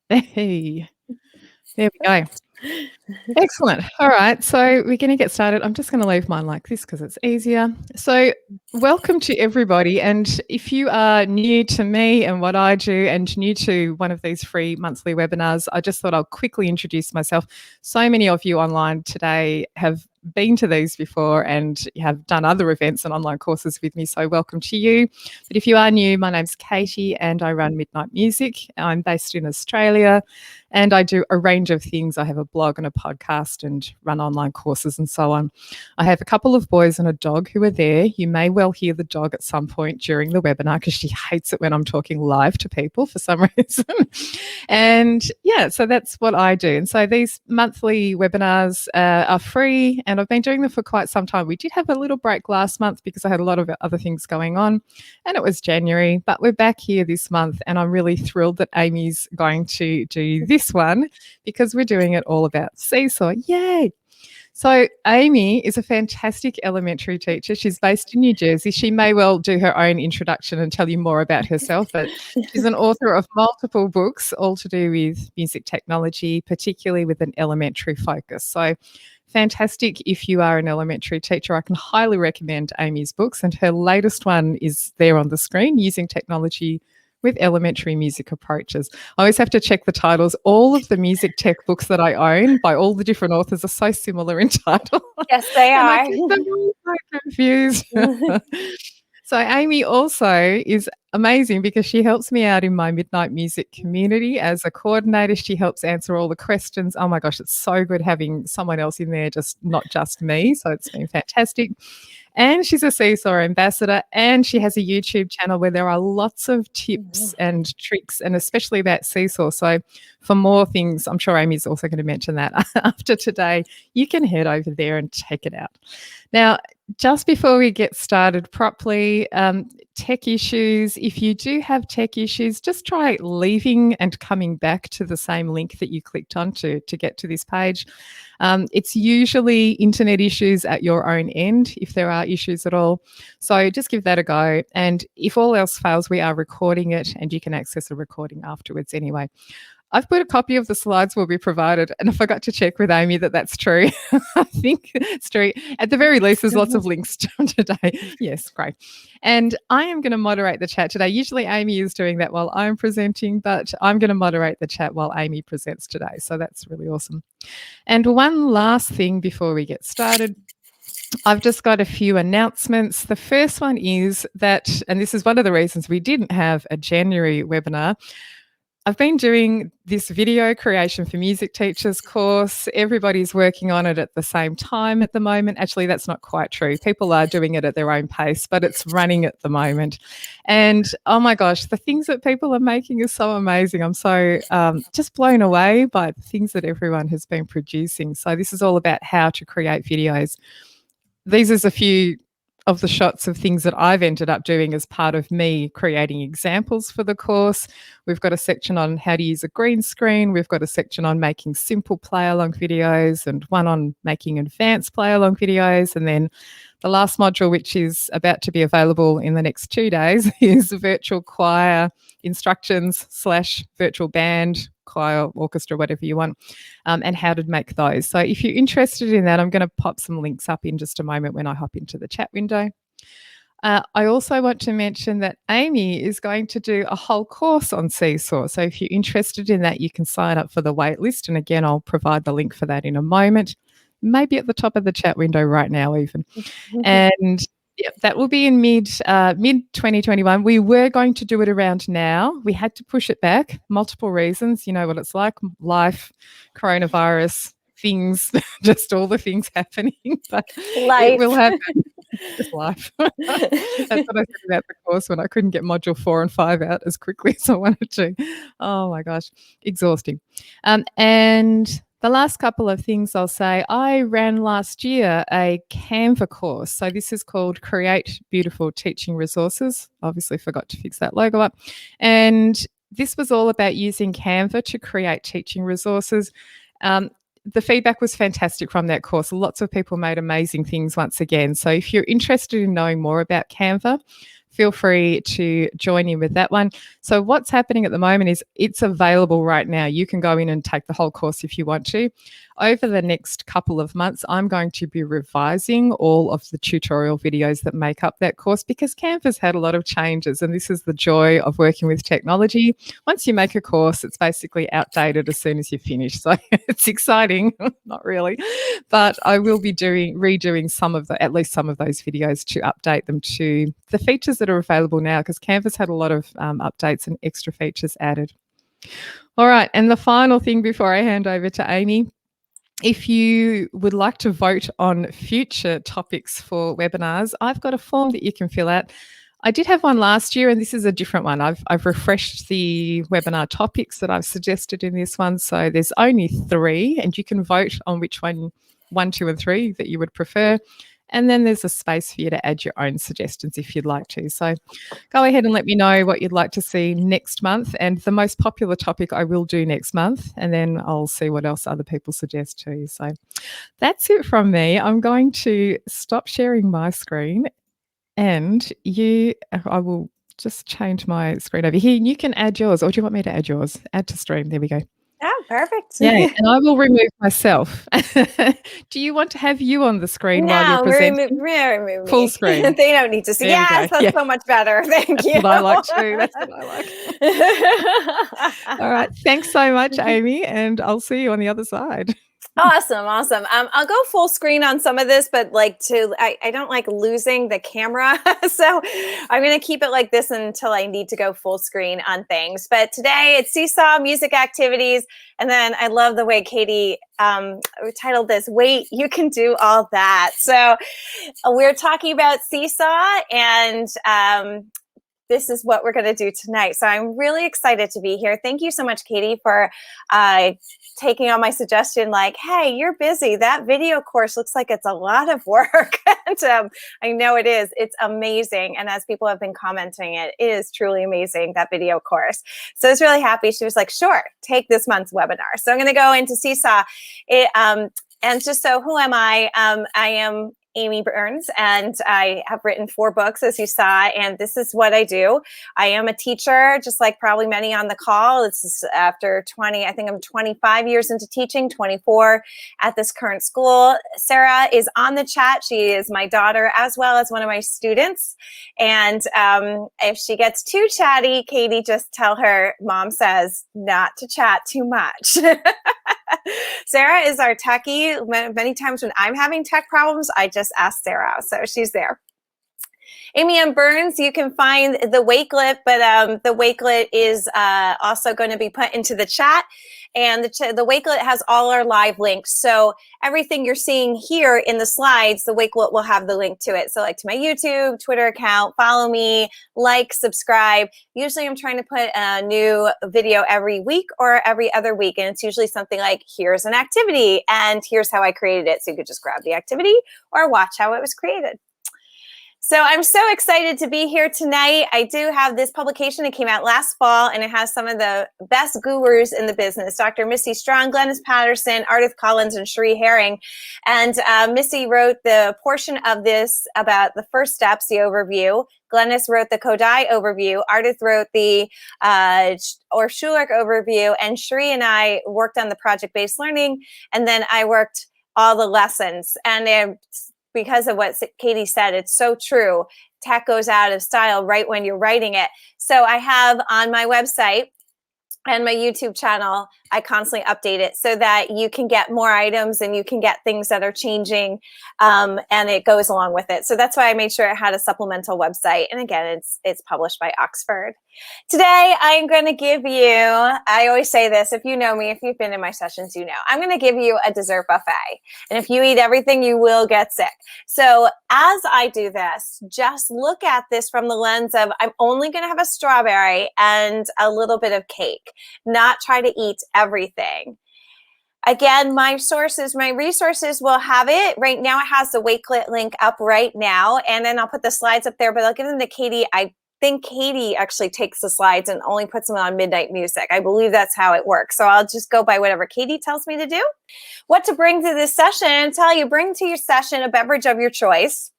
Hey, there we go. Excellent. All right. So we're going to get started. I'm just going to leave mine like this because it's easier. So, welcome to everybody. And if you are new to me and what I do and new to one of these free monthly webinars, I just thought I'll quickly introduce myself. So many of you online today have been to these before and have done other events and online courses with me. So, welcome to you. But if you are new, my name's Katie and I run Midnight Music. I'm based in Australia and I do a range of things. I have a blog and a podcast and run online courses and so on. I have a couple of boys and a dog who are there. You may well hear the dog at some point during the webinar because she hates it when I'm talking live to people for some reason. And yeah, so that's what I do. And so these monthly webinars are free and I've been doing them for quite some time. We did have a little break last month because I had a lot of other things going on and it was January, but we're back here this month and I'm really thrilled that Amy's going to do this one because we're doing it all about Seesaw. Yay! So Amy is a fantastic elementary teacher. She's based in New Jersey. She may well do her own introduction and tell you more about herself, but she's an author of multiple books, all to do with music technology, particularly with an elementary focus. So fantastic if you are an elementary teacher. I can highly recommend Amy's books, and her latest one is there on the screen, Using Technology with Elementary Music Approaches. I always have to check the titles. All of the music tech books that I own by all the different authors are so similar in title. Yes, they and are. I get them all so confused. So Amy also is amazing because she helps me out in my Midnight Music community as a coordinator. She helps answer all the questions. Oh my gosh, it's so good having someone else in there, just not just me. So it's been fantastic. And she's a Seesaw ambassador and she has a YouTube channel where there are lots of tips and tricks and especially about Seesaw. So for more things, I'm sure Amy's also going to mention that after today, you can head over there and check it out. Now, just before we get started properly, tech issues. If you do have tech issues, just try leaving and coming back to the same link that you clicked on to get to this page. It's usually internet issues at your own end, if there are issues at all. So just give that a go. And if all else fails, we are recording it and you can access a recording afterwards anyway. I've put a copy of the slides will be provided, and I forgot to check with Amy that that's true. I think it's true. At the very least, there's lots of links today. Yes, great. And I am going to moderate the chat today. Usually Amy is doing that while I'm presenting, but I'm going to moderate the chat while Amy presents today. So that's really awesome. And one last thing before we get started. I've just got a few announcements. The first one is that, and this is one of the reasons we didn't have a January webinar, I've been doing this video creation for music teachers course. Everybody's working on it at the same time at the moment. Actually, that's not quite true. People are doing it at their own pace, but it's running at the moment. And oh my gosh, the things that people are making are so amazing. I'm so just blown away by the things that everyone has been producing. So this is all about how to create videos. These is a few of the shots of things that I've ended up doing as part of me creating examples for the course. We've got a section on how to use a green screen. We've got a section on making simple play-along videos and one on making advanced play-along videos. And then the last module, which is about to be available in the next 2 days, is virtual choir instructions / virtual band, choir, orchestra, whatever you want, and how to make those. So if you're interested in that, I'm going to pop some links up in just a moment when I hop into the chat window. I also want to mention that Amy is going to do a whole course on Seesaw. So if you're interested in that, you can sign up for the wait list. And again, I'll provide the link for that in a moment, maybe at the top of the chat window right now even. And yeah, that will be in mid 2021. We were going to do it around now. We had to push it back, multiple reasons. You know what it's like, life, coronavirus, things, just all the things happening. But Life. It will happen. Just life. That's what I said about the course when I couldn't get module 4 and 5 out as quickly as I wanted to. Oh my gosh, exhausting. And the last couple of things I'll say, I ran last year a Canva course. So this is called Create Beautiful Teaching Resources. Obviously forgot to fix that logo up. And this was all about using Canva to create teaching resources. The feedback was fantastic from that course. Lots of people made amazing things once again. So if you're interested in knowing more about Canva, feel free to join in with that one. So what's happening at the moment is it's available right now. You can go in and take the whole course if you want to. Over the next couple of months, I'm going to be revising all of the tutorial videos that make up that course because Canva's had a lot of changes, and this is the joy of working with technology. Once you make a course, it's basically outdated as soon as you finish. So it's exciting, not really, but I will be redoing at least some of those videos to update them to the features that are available now because Canva's had a lot of updates and extra features added. All right, and the final thing before I hand over to Amy, if you would like to vote on future topics for webinars, I've got a form that you can fill out. I did have one last year, and this is a different one. I've refreshed the webinar topics that I've suggested in this one. So there's only 3, and you can vote on which one, 1, 2, and 3 that you would prefer. And then there's a space for you to add your own suggestions if you'd like to. So go ahead and let me know what you'd like to see next month. And the most popular topic I will do next month. And then I'll see what else other people suggest too. So that's it from me. I'm going to stop sharing my screen and I will just change my screen over here. You can add yours, or do you want me to add yours? Add to stream. There we go. Oh, perfect. Yeah, and I will remove myself. Do you want to have you on the screen while you're presenting? Remove Full me. screen. They don't need to see. Yes, that's so much better. Thank you. That's what I like too. That's what I like. All right. Thanks so much, Amy, and I'll see you on the other side. Awesome. I'll go full screen on some of this, but I don't like losing the camera. So I'm going to keep it like this until I need to go full screen on things. But today it's Seesaw, music activities. And then I love the way Katie titled this, Wait, You Can Do All That. So we're talking about Seesaw, and this is what we're going to do tonight. So I'm really excited to be here. Thank you so much, Katie, for taking on my suggestion, like, hey, you're busy. That video course looks like it's a lot of work. And I know it is. It's amazing. And as people have been commenting, it is truly amazing, that video course. So I was really happy. She was like, sure, take this month's webinar. So I'm going to go into Seesaw. And just so, who am I? I am Amy Burns, and I have written 4 books, as you saw, and this is what I do. I am a teacher, just like probably many on the call. This is after I think I'm 25 years into teaching, 24 at this current school. Sarah is on the chat. She is my daughter as well as one of my students. And if she gets too chatty, Katie, just tell her mom says not to chat too much. Sarah is our techie. Many times when I'm having tech problems, I just ask Sarah. So she's there. Amy M. Burns, you can find the Wakelet, but the Wakelet is also going to be put into the chat. And the Wakelet has all our live links. So everything you're seeing here in the slides, the Wakelet will have the link to it. So like to my YouTube, Twitter account, follow me, like, subscribe. Usually I'm trying to put a new video every week or every other week. And it's usually something like, here's an activity and here's how I created it. So you could just grab the activity or watch how it was created. So I'm so excited to be here tonight. I do have this publication that came out last fall, and it has some of the best gurus in the business, Dr. Missy Strong, Glennis Patterson, Ardith Collins, and Cherie Herring. And Missy wrote the portion of this about the first steps, the overview. Glennis wrote the Kodai overview. Ardith wrote the Schulich overview. And Cherie and I worked on the project-based learning, and then I worked all the lessons. And because of what Katie said, it's so true. Tech goes out of style right when you're writing it. So I have on my website and my YouTube channel, I constantly update it so that you can get more items and you can get things that are changing, and it goes along with it. So that's why I made sure it had a supplemental website. And again, it's published by Oxford. Today, I'm going to give you, I always say this, if you know me, if you've been in my sessions, you know, I'm going to give you a dessert buffet. And if you eat everything, you will get sick. So as I do this, just look at this from the lens of, I'm only going to have a strawberry and a little bit of cake, not try to eat everything. Again, my resources will have it. Right now, it has the Wakelet link up right now. And then I'll put the slides up there, but I'll give them to Katie. I think Katie actually takes the slides and only puts them on Midnight Music. I believe that's how it works. So I'll just go by whatever Katie tells me to do. What to bring to this session, bring to your session a beverage of your choice.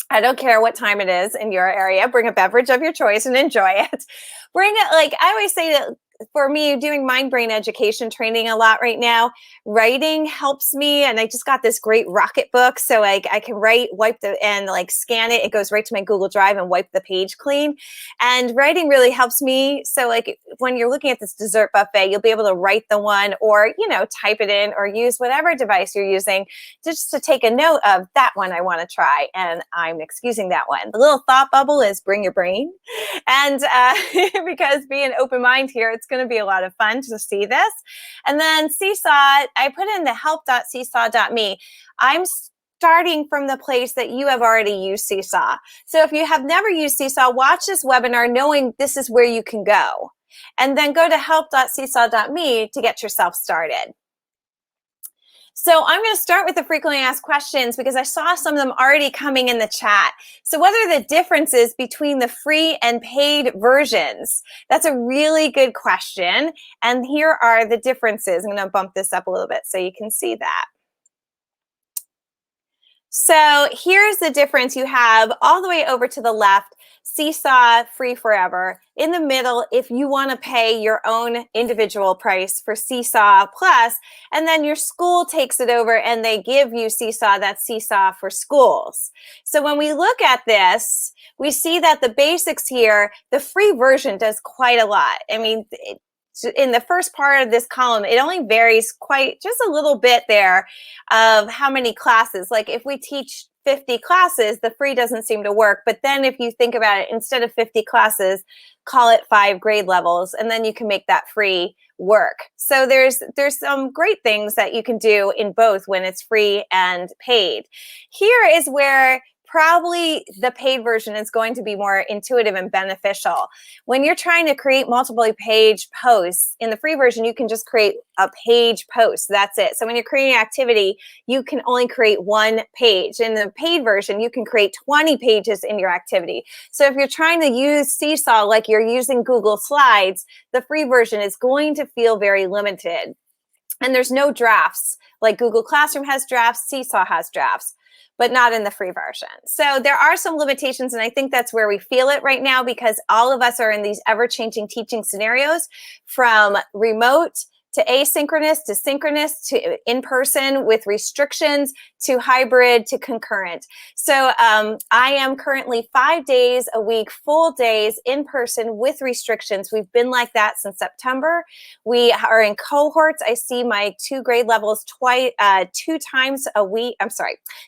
I don't care what time it is in your area. Bring a beverage of your choice and enjoy it. Bring it, like I always say that for me, doing mind brain education training a lot right now, writing helps me. And I just got this great Rocket book. So I can write, wipe the, and like scan it. It goes right to my Google Drive and wipe the page clean. And writing really helps me. So like when you're looking at this dessert buffet, you'll be able to write the one or, type it in or use whatever device you're using just to take a note of that one I want to try. And I'm excusing that one. The little thought bubble is bring your brain. And because being open mind here, it's going to be a lot of fun to see this. And then Seesaw, I put in the help.seesaw.me. I'm starting from the place that you have already used Seesaw. So if you have never used Seesaw, watch this webinar knowing this is where you can go. And then go to help.seesaw.me to get yourself started. So I'm going to start with the frequently asked questions because I saw some of them already coming in the chat. So what are the differences between the free and paid versions? That's a really good question. And here are the differences. I'm going to bump this up a little bit so you can see that. So here's the difference. You have all the way over to the left, Seesaw, free forever. In the middle, if you want to pay your own individual price for Seesaw Plus, and then your school takes it over and they give you Seesaw, that's Seesaw for schools. So when we look at this, we see that the basics here, the free version does quite a lot. I mean, in the first part of this column, it only varies quite just a little bit there of how many classes. Like if we teach 50 classes, the free doesn't seem to work. But then if you think about it, instead of 50 classes, call it 5 grade levels, and then you can make that free work. So there's some great things that you can do in both when it's free and paid. Here is where probably the paid version is going to be more intuitive and beneficial. When you're trying to create multiple page posts, in the free version, you can just create a page post. That's it. So when you're creating an activity, you can only create 1 page. In the paid version, you can create 20 pages in your activity. So if you're trying to use Seesaw like you're using Google Slides, the free version is going to feel very limited. And there's no drafts. Like Google Classroom has drafts, Seesaw has drafts, but not in the free version. So there are some limitations, and I think that's where we feel it right now because all of us are in these ever-changing teaching scenarios, from remote to asynchronous to synchronous to in-person with restrictions to hybrid to concurrent. So I am currently 5 days a week, full days in person with restrictions. We've been like that since September. We are in cohorts. I see my 2 grade levels 2 times a week.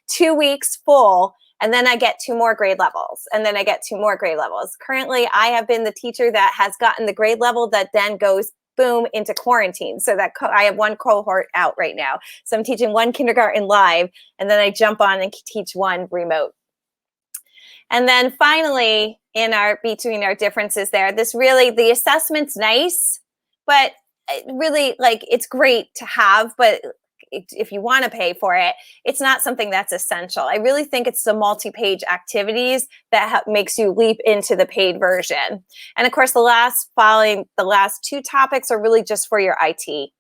2 weeks full. And then I get 2 more grade levels, and then I get 2 more grade levels. Currently, I have been the teacher that has gotten the grade level that then goes boom into quarantine. So that I have 1 cohort out right now. So I'm teaching 1 kindergarten live, and then I jump on and teach 1 remote. And then finally, between our differences there, the assessment's nice, but really it's great to have, but if you want to pay for it, it's not something that's essential. I really think it's the multi-page activities that makes you leap into the paid version. And of course, the last 2 topics are really just for your IT.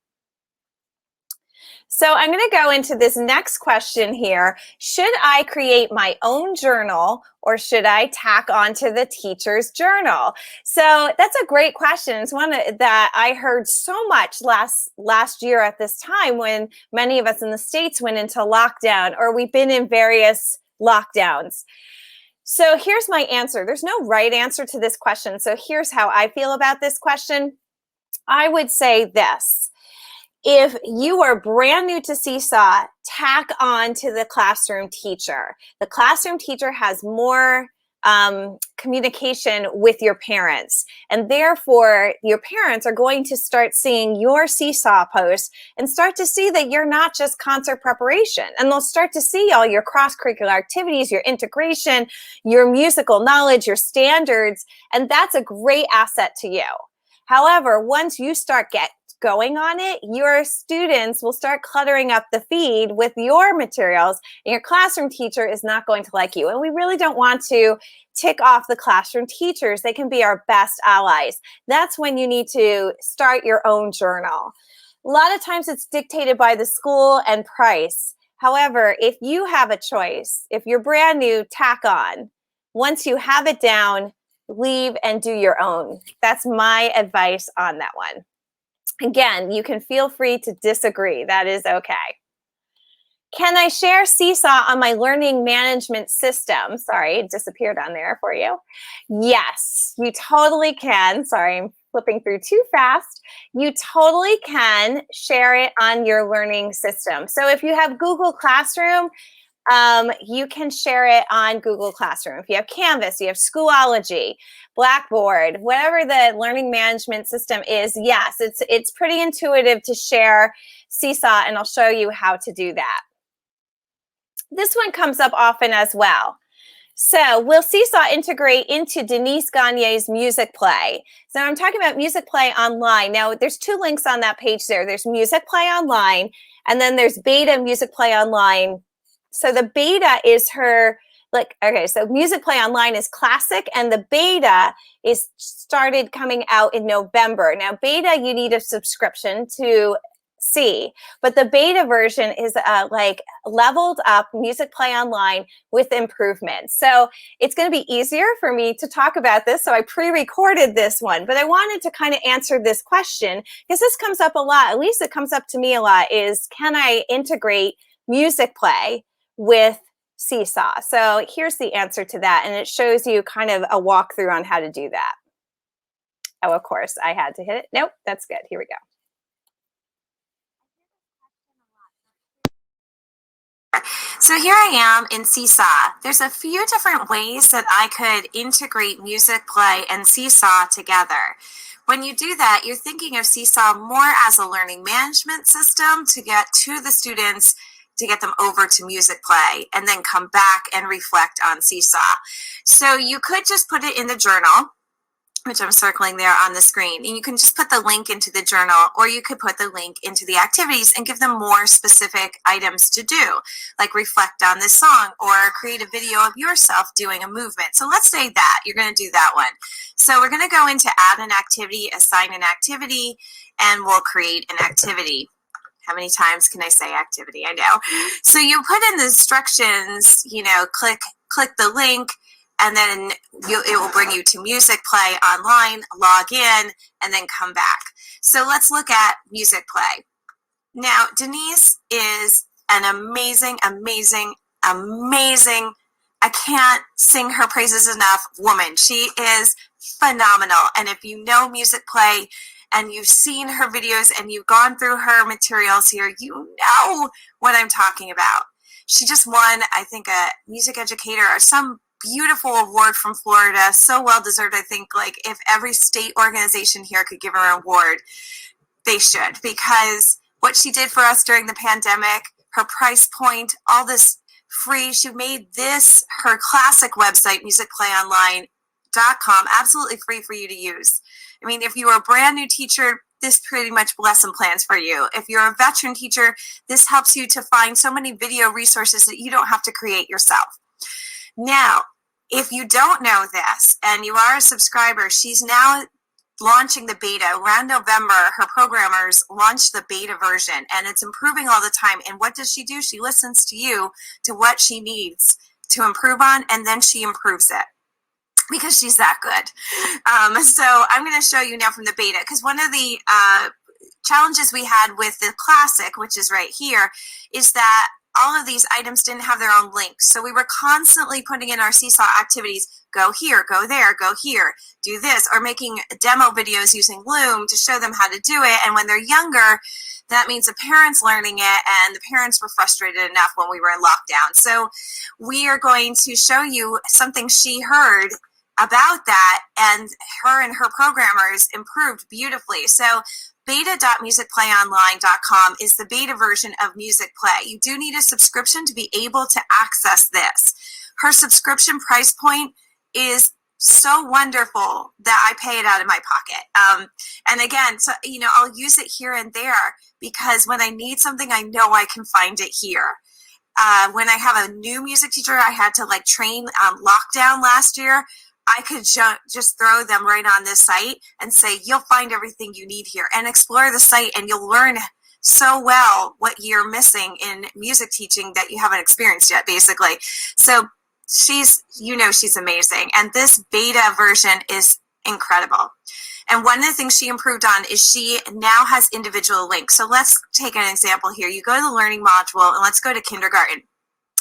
So I'm going to go into this next question here. Should I create my own journal or should I tack onto the teacher's journal? So that's a great question. It's one that I heard so much last year at this time when many of us in the States went into lockdown, or we've been in various lockdowns. So here's my answer. There's no right answer to this question. So here's how I feel about this question. I would say this. If you are brand new to Seesaw, tack on to the classroom teacher. The classroom teacher has more communication with your parents, and therefore your parents are going to start seeing your Seesaw posts and start to see that you're not just concert preparation, and they'll start to see all your cross-curricular activities, your integration, your musical knowledge, your standards, and that's a great asset to you. However, once you start going on it, your students will start cluttering up the feed with your materials, and your classroom teacher is not going to like you. And we really don't want to tick off the classroom teachers. They can be our best allies. That's when you need to start your own journal. A lot of times it's dictated by the school and price. However, if you have a choice, if you're brand new, tack on. Once you have it down, leave and do your own. That's my advice on that one. Again, you can feel free to disagree. That is okay. Can I share Seesaw on my learning management system? Sorry, it disappeared on there for you. Yes, you totally can. Sorry, I'm flipping through too fast. You totally can share it on your learning system. So if you have Google Classroom, you can share it on Google Classroom. If you have Canvas, you have Schoology, Blackboard, whatever the learning management system is, yes, it's pretty intuitive to share Seesaw, and I'll show you how to do that. This one comes up often as well. So will Seesaw integrate into Denise Gagne's Musicplay? So I'm talking about Musicplayonline. Now, there's two links on that page there. There's Musicplayonline, and then there's Beta Musicplayonline. So the beta is her, so Musicplayonline is classic, and the beta is started coming out in November. Now, beta, you need a subscription to see, but the beta version is leveled up Musicplayonline with improvements. So it's going to be easier for me to talk about this. So I pre-recorded this one, but I wanted to kind of answer this question because this comes up a lot. At least it comes up to me a lot, is can I integrate Musicplay with Seesaw? So here's the answer to that. And it shows you kind of a walkthrough on how to do that. Oh, of course, I had to hit it. Nope, that's good. Here we go. So here I am in Seesaw. There's a few different ways that I could integrate Musicplay and Seesaw together. When you do that, you're thinking of Seesaw more as a learning management system to get to the students, to get them over to Musicplay, and then come back and reflect on Seesaw. So you could just put it in the journal, which I'm circling there on the screen. And you can just put the link into the journal, or you could put the link into the activities and give them more specific items to do, like reflect on this song or create a video of yourself doing a movement. So let's say that you're going to do that one. So we're going to go into add an activity, assign an activity, and we'll create an activity. How many times can I say activity? I know. So you put in the instructions, click the link, and then it will bring you to Musicplayonline, log in, and then come back. So let's look at Musicplay. Now, Denise is an amazing, amazing, amazing, I can't sing her praises enough, woman. She is phenomenal. And if you know Musicplay and you've seen her videos and you've gone through her materials here, you know what I'm talking about. She just won, I think, a music educator or some beautiful award from Florida, so well deserved. I think if every state organization here could give her an award, they should, because what she did for us during the pandemic, her price point, all this free, she made this her classic website, musicplayonline.com, absolutely free for you to use. I mean, if you are a brand new teacher, this pretty much lesson plans for you. If you're a veteran teacher, this helps you to find so many video resources that you don't have to create yourself. Now, if you don't know this and you are a subscriber, she's now launching the beta. Around November, her programmers launched the beta version, and it's improving all the time. And what does she do? She listens to you, to what she needs to improve on, and then she improves it because she's that good. So I'm going to show you now from the beta, because one of the challenges we had with the classic, which is right here, is that all of these items didn't have their own links. So we were constantly putting in our Seesaw activities, go here, go there, go here, do this, or making demo videos using Loom to show them how to do it. And when they're younger, that means the parents learning it, and the parents were frustrated enough when we were in lockdown. So we are going to show you something she heard about that, and her programmers improved beautifully. So beta.musicplayonline.com is the beta version of Musicplay. You do need a subscription to be able to access this. Her subscription price point is so wonderful that I pay it out of my pocket. And again, so, I'll use it here and there, because when I need something, I know I can find it here. When I have a new music teacher I had to train on lockdown last year, I could just throw them right on this site and say, you'll find everything you need here, and explore the site, and you'll learn so well what you're missing in music teaching that you haven't experienced yet, basically. So she's amazing. And this beta version is incredible. And one of the things she improved on is she now has individual links. So let's take an example here. You go to the learning module and let's go to kindergarten.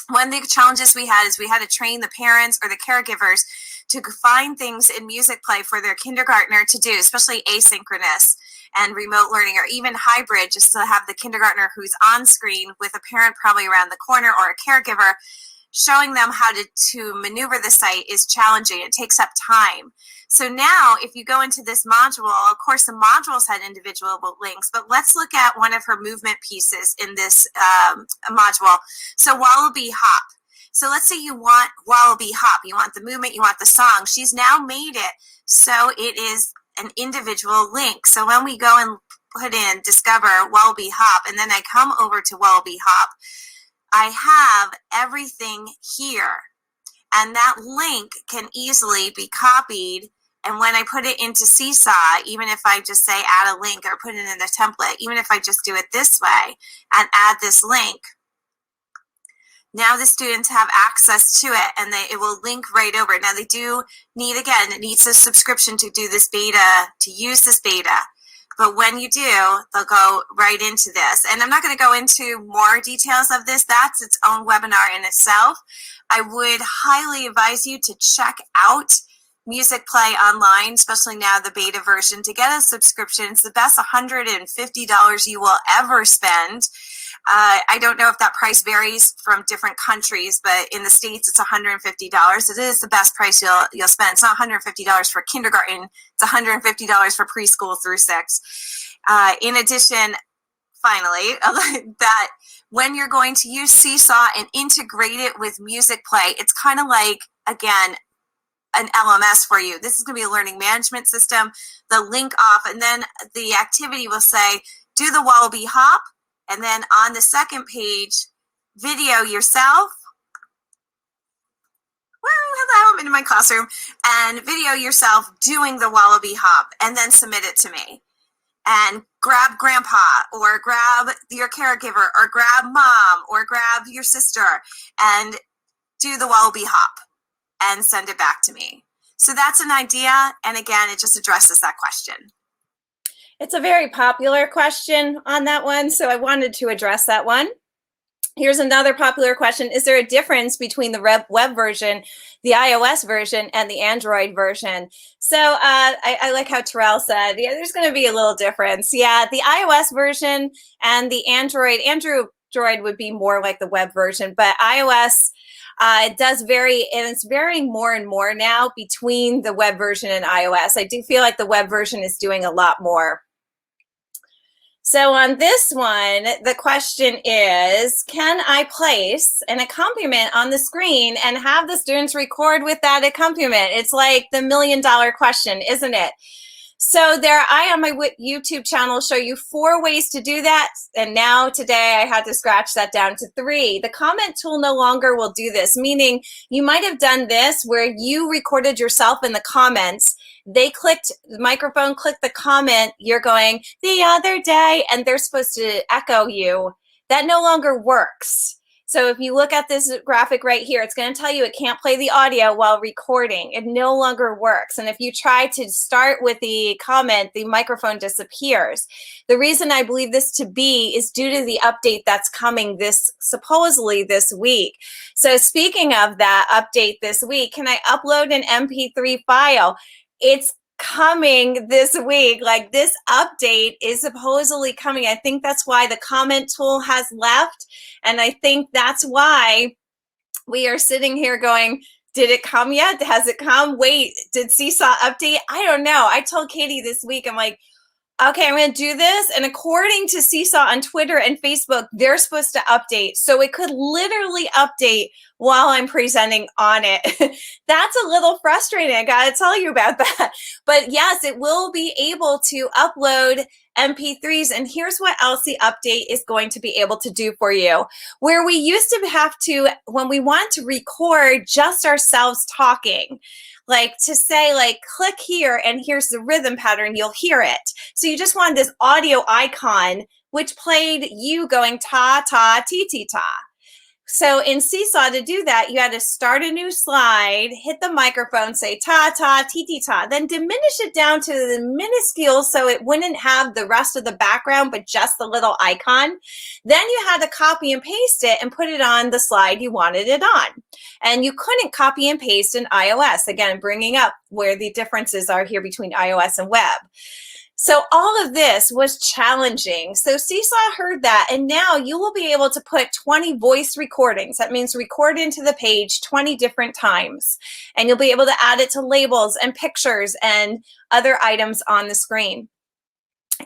One of the challenges we had is we had to train the parents or the caregivers to find things in Music Play for their kindergartner to do, especially asynchronous and remote learning, or even hybrid, just to have the kindergartner who's on screen with a parent probably around the corner or a caregiver. Showing them how to maneuver the site is challenging. It takes up time. So now if you go into this module, of course the modules had individual links, but let's look at one of her movement pieces in this module. So Wallaby Hop. So let's say you want Wallaby Hop, you want the movement, you want the song. She's now made it so it is an individual link. So when we go and put in discover Wallaby Hop, and then I come over to Wallaby Hop, I have everything here, and that link can easily be copied. And when I put it into Seesaw, even if I just say add a link or put it in the template, even if I just do it this way and add this link, now the students have access to it, and it will link right over. Now they do need, again, it needs a subscription to do this beta, to use this beta. But when you do, they'll go right into this. And I'm not going to go into more details of this. That's its own webinar in itself. I would highly advise you to check out Musicplayonline, especially now the beta version, to get a subscription. It's the best $150 you will ever spend. I don't know if that price varies from different countries, but in the States, it's $150. It is the best price you'll spend. It's not $150 for kindergarten. It's $150 for preschool through 6. In addition, finally, that when you're going to use Seesaw and integrate it with Music Play, it's kind of like, again, an LMS for you. This is going to be a learning management system. The link off, and then the activity will say, do the Wallaby Hop. And then on the second page, video yourself. Well, hello, I'm in my classroom. And video yourself doing the Wallaby Hop, and then submit it to me. And grab grandpa, or grab your caregiver, or grab mom, or grab your sister, and do the Wallaby Hop and send it back to me. So that's an idea. And again, it just addresses that question. It's a very popular question on that one, so I wanted to address that one. Here's another popular question. Is there a difference between the web version, the iOS version, and the Android version? So I like how Terrell said, yeah, there's going to be a little difference. Yeah, the iOS version and the Android would be more like the web version, but iOS, it does vary, and it's varying more and more now between the web version and iOS. I do feel like the web version is doing a lot more. So on this one, the question is, can I place an accompaniment on the screen and have the students record with that accompaniment? It's like the $1 million question, isn't it? So I on my YouTube channel show you 4 ways to do that. And now today I had to scratch that down to 3. The comment tool no longer will do this, meaning you might have done this where you recorded yourself in the comments. They clicked the microphone, clicked the comment, you're going the other day, and they're supposed to echo you. That no longer works. So if you look at this graphic right here, it's going to tell you it can't play the audio while recording. It no longer works. And if you try to start with the comment, the microphone disappears. The reason I believe this to be is due to the update that's coming supposedly this week. So speaking of that update this week, can I upload an MP3 file? It's coming this week. Like, this update is supposedly coming. I think that's why the comment tool has left. And I think that's why we are sitting here going, did it come yet? Has it come? Wait, did Seesaw update? I don't know. I told Katie this week, I'm like, okay, I'm going to do this. And according to Seesaw on Twitter and Facebook, they're supposed to update. So it could literally update while I'm presenting on it. That's a little frustrating. I got to tell you about that. But yes, it will be able to upload MP3s. And here's what else the update is going to be able to do for you. Where we used to have to, when we want to record just ourselves talking, like to say, like, click here and here's the rhythm pattern, you'll hear it. So you just wanted this audio icon which played you going ta, ta, ti, ti, ta. So in Seesaw, to do that, you had to start a new slide, hit the microphone, say ta, ta, ti, ti, ta, then diminish it down to the minuscule so it wouldn't have the rest of the background, but just the little icon. Then you had to copy and paste it and put it on the slide you wanted it on. And you couldn't copy and paste in iOS. Again, bringing up where the differences are here between iOS and web. So all of this was challenging. So Seesaw heard that, and now you will be able to put 20 voice recordings. That means record into the page 20 different times. And you'll be able to add it to labels and pictures and other items on the screen.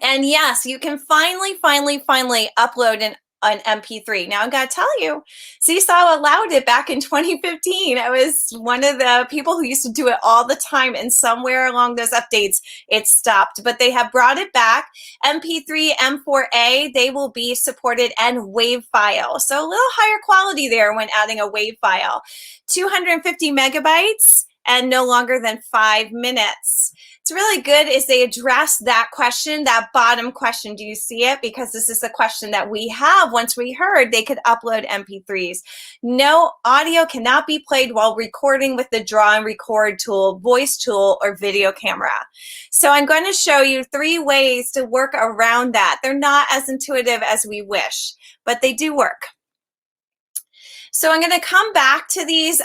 And yes, you can finally upload an MP3. Now, I got to tell you, Seesaw allowed it back in 2015. I was one of the people who used to do it all the time, and somewhere along those updates, it stopped. But they have brought it back. MP3, M4A, they will be supported, and WAV file. So a little higher quality there when adding a WAV file. 250 megabytes and no longer than 5 minutes. It's really good is they address that question, that bottom question. Do you see it? Because this is the question that we have. Once we heard they could upload MP3s. No audio cannot be played while recording with the draw and record tool, voice tool, or video camera. So I'm going to show you 3 ways to work around that. They're not as intuitive as we wish, but they do work. So I'm going to come back to these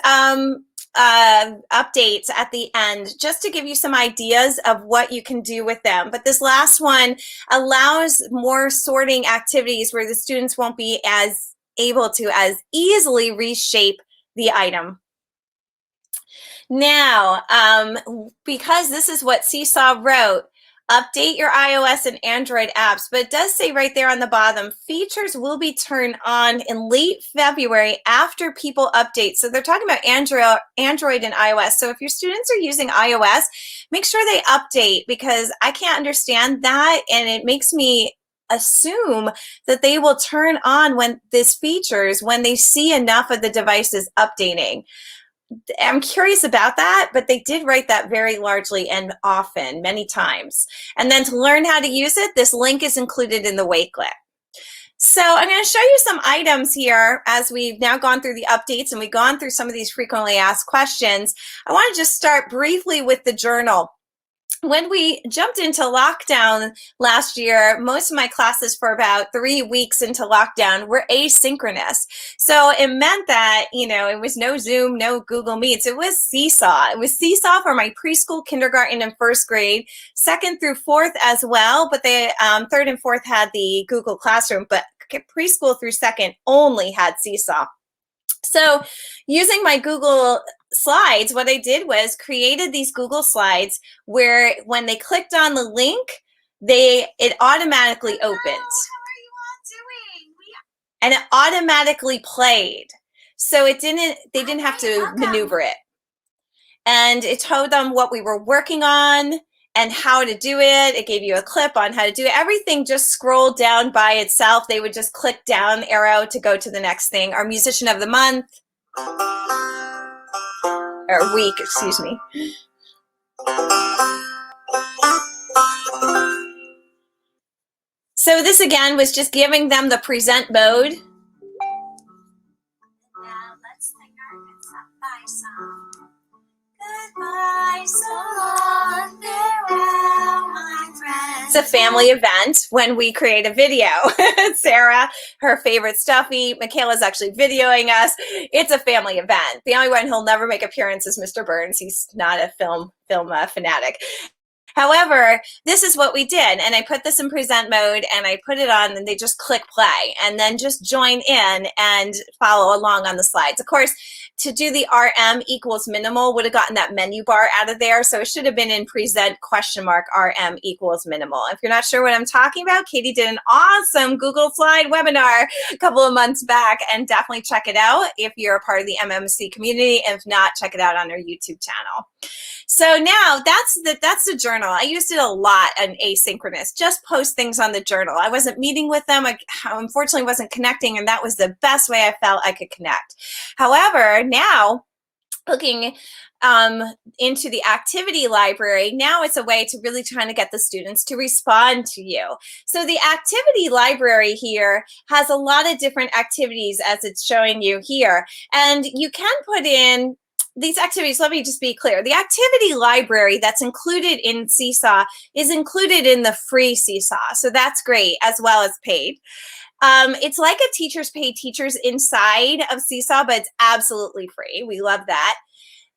updates at the end just to give you some ideas of what you can do with them. But this last one allows more sorting activities where the students won't be as able to as easily reshape the item. Now, because this is what Seesaw wrote, update your iOS and Android apps, but it does say right there on the bottom, features will be turned on in late February after people update. So they're talking about Android and iOS. So if your students are using iOS, make sure they update, because I can't understand that, and it makes me assume that they will turn on when this features when they see enough of the devices updating. I'm curious about that, but they did write that very largely and often, many times. And then to learn how to use it, this link is included in the Wakelet. So I'm going to show you some items here as we've now gone through the updates and we've gone through some of these frequently asked questions. I want to just start briefly with the journal. When we jumped into lockdown last year, most of my classes for about 3 weeks into lockdown were asynchronous. So it meant that, it was no Zoom, no Google Meets. It was Seesaw. It was Seesaw for my preschool, kindergarten, and first grade, 2nd through 4th as well. But the 3rd and 4th had the Google Classroom, but preschool through 2nd only had Seesaw. So using my Google Slides, what I did was created these Google Slides where when they clicked on the link, it automatically opened. Hello, how are you all doing? And it automatically played. So they didn't have to maneuver it. And it told them what we were working on and how to do it. It gave you a clip on how to do it. Everything just scrolled down by itself. They would just click down arrow to go to the next thing. Our musician of the month, or week, excuse me. So this again was just giving them the present mode. Now let's sing our goodbye song. Goodbye, so long, farewell, my friends. It's a family event when we create a video. Sarah, her favorite stuffy. Michaela's actually videoing us. It's a family event. The only one who'll never make appearance is Mr. Burns. He's not a film fanatic. However, this is what we did, and I put this in present mode, and I put it on, and they just click play, and then just join in and follow along on the slides. Of course, to do the RM equals minimal would have gotten that menu bar out of there, so it should have been in present RM equals minimal. If you're not sure what I'm talking about, Katie did an awesome Google Slide webinar a couple of months back, and definitely check it out if you're a part of the MMC community. If not, check it out on our YouTube channel. So now that's the journal. I used it a lot on asynchronous, just post things on the journal. I wasn't meeting with them. I unfortunately wasn't connecting, and that was the best way I felt I could connect. However, now looking into the activity library, now it's a way to really trying to get the students to respond to you. So the activity library here has a lot of different activities as it's showing you here. And you can put in these activities. Let me just be clear. The activity library that's included in Seesaw is included in the free Seesaw. So that's great, as well as paid. It's like a teachers pay teachers inside of Seesaw, but it's absolutely free. We love that.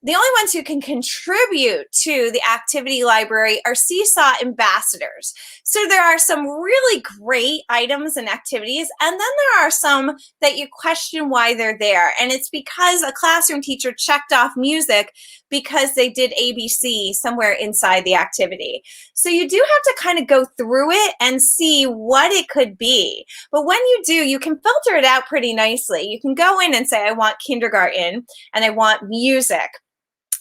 The only ones who can contribute to the activity library are Seesaw ambassadors. So there are some really great items and activities, and then there are some that you question why they're there. And it's because a classroom teacher checked off music because they did ABC somewhere inside the activity. So you do have to kind of go through it and see what it could be. But when you do, you can filter it out pretty nicely. You can go in and say, I want kindergarten and I want music.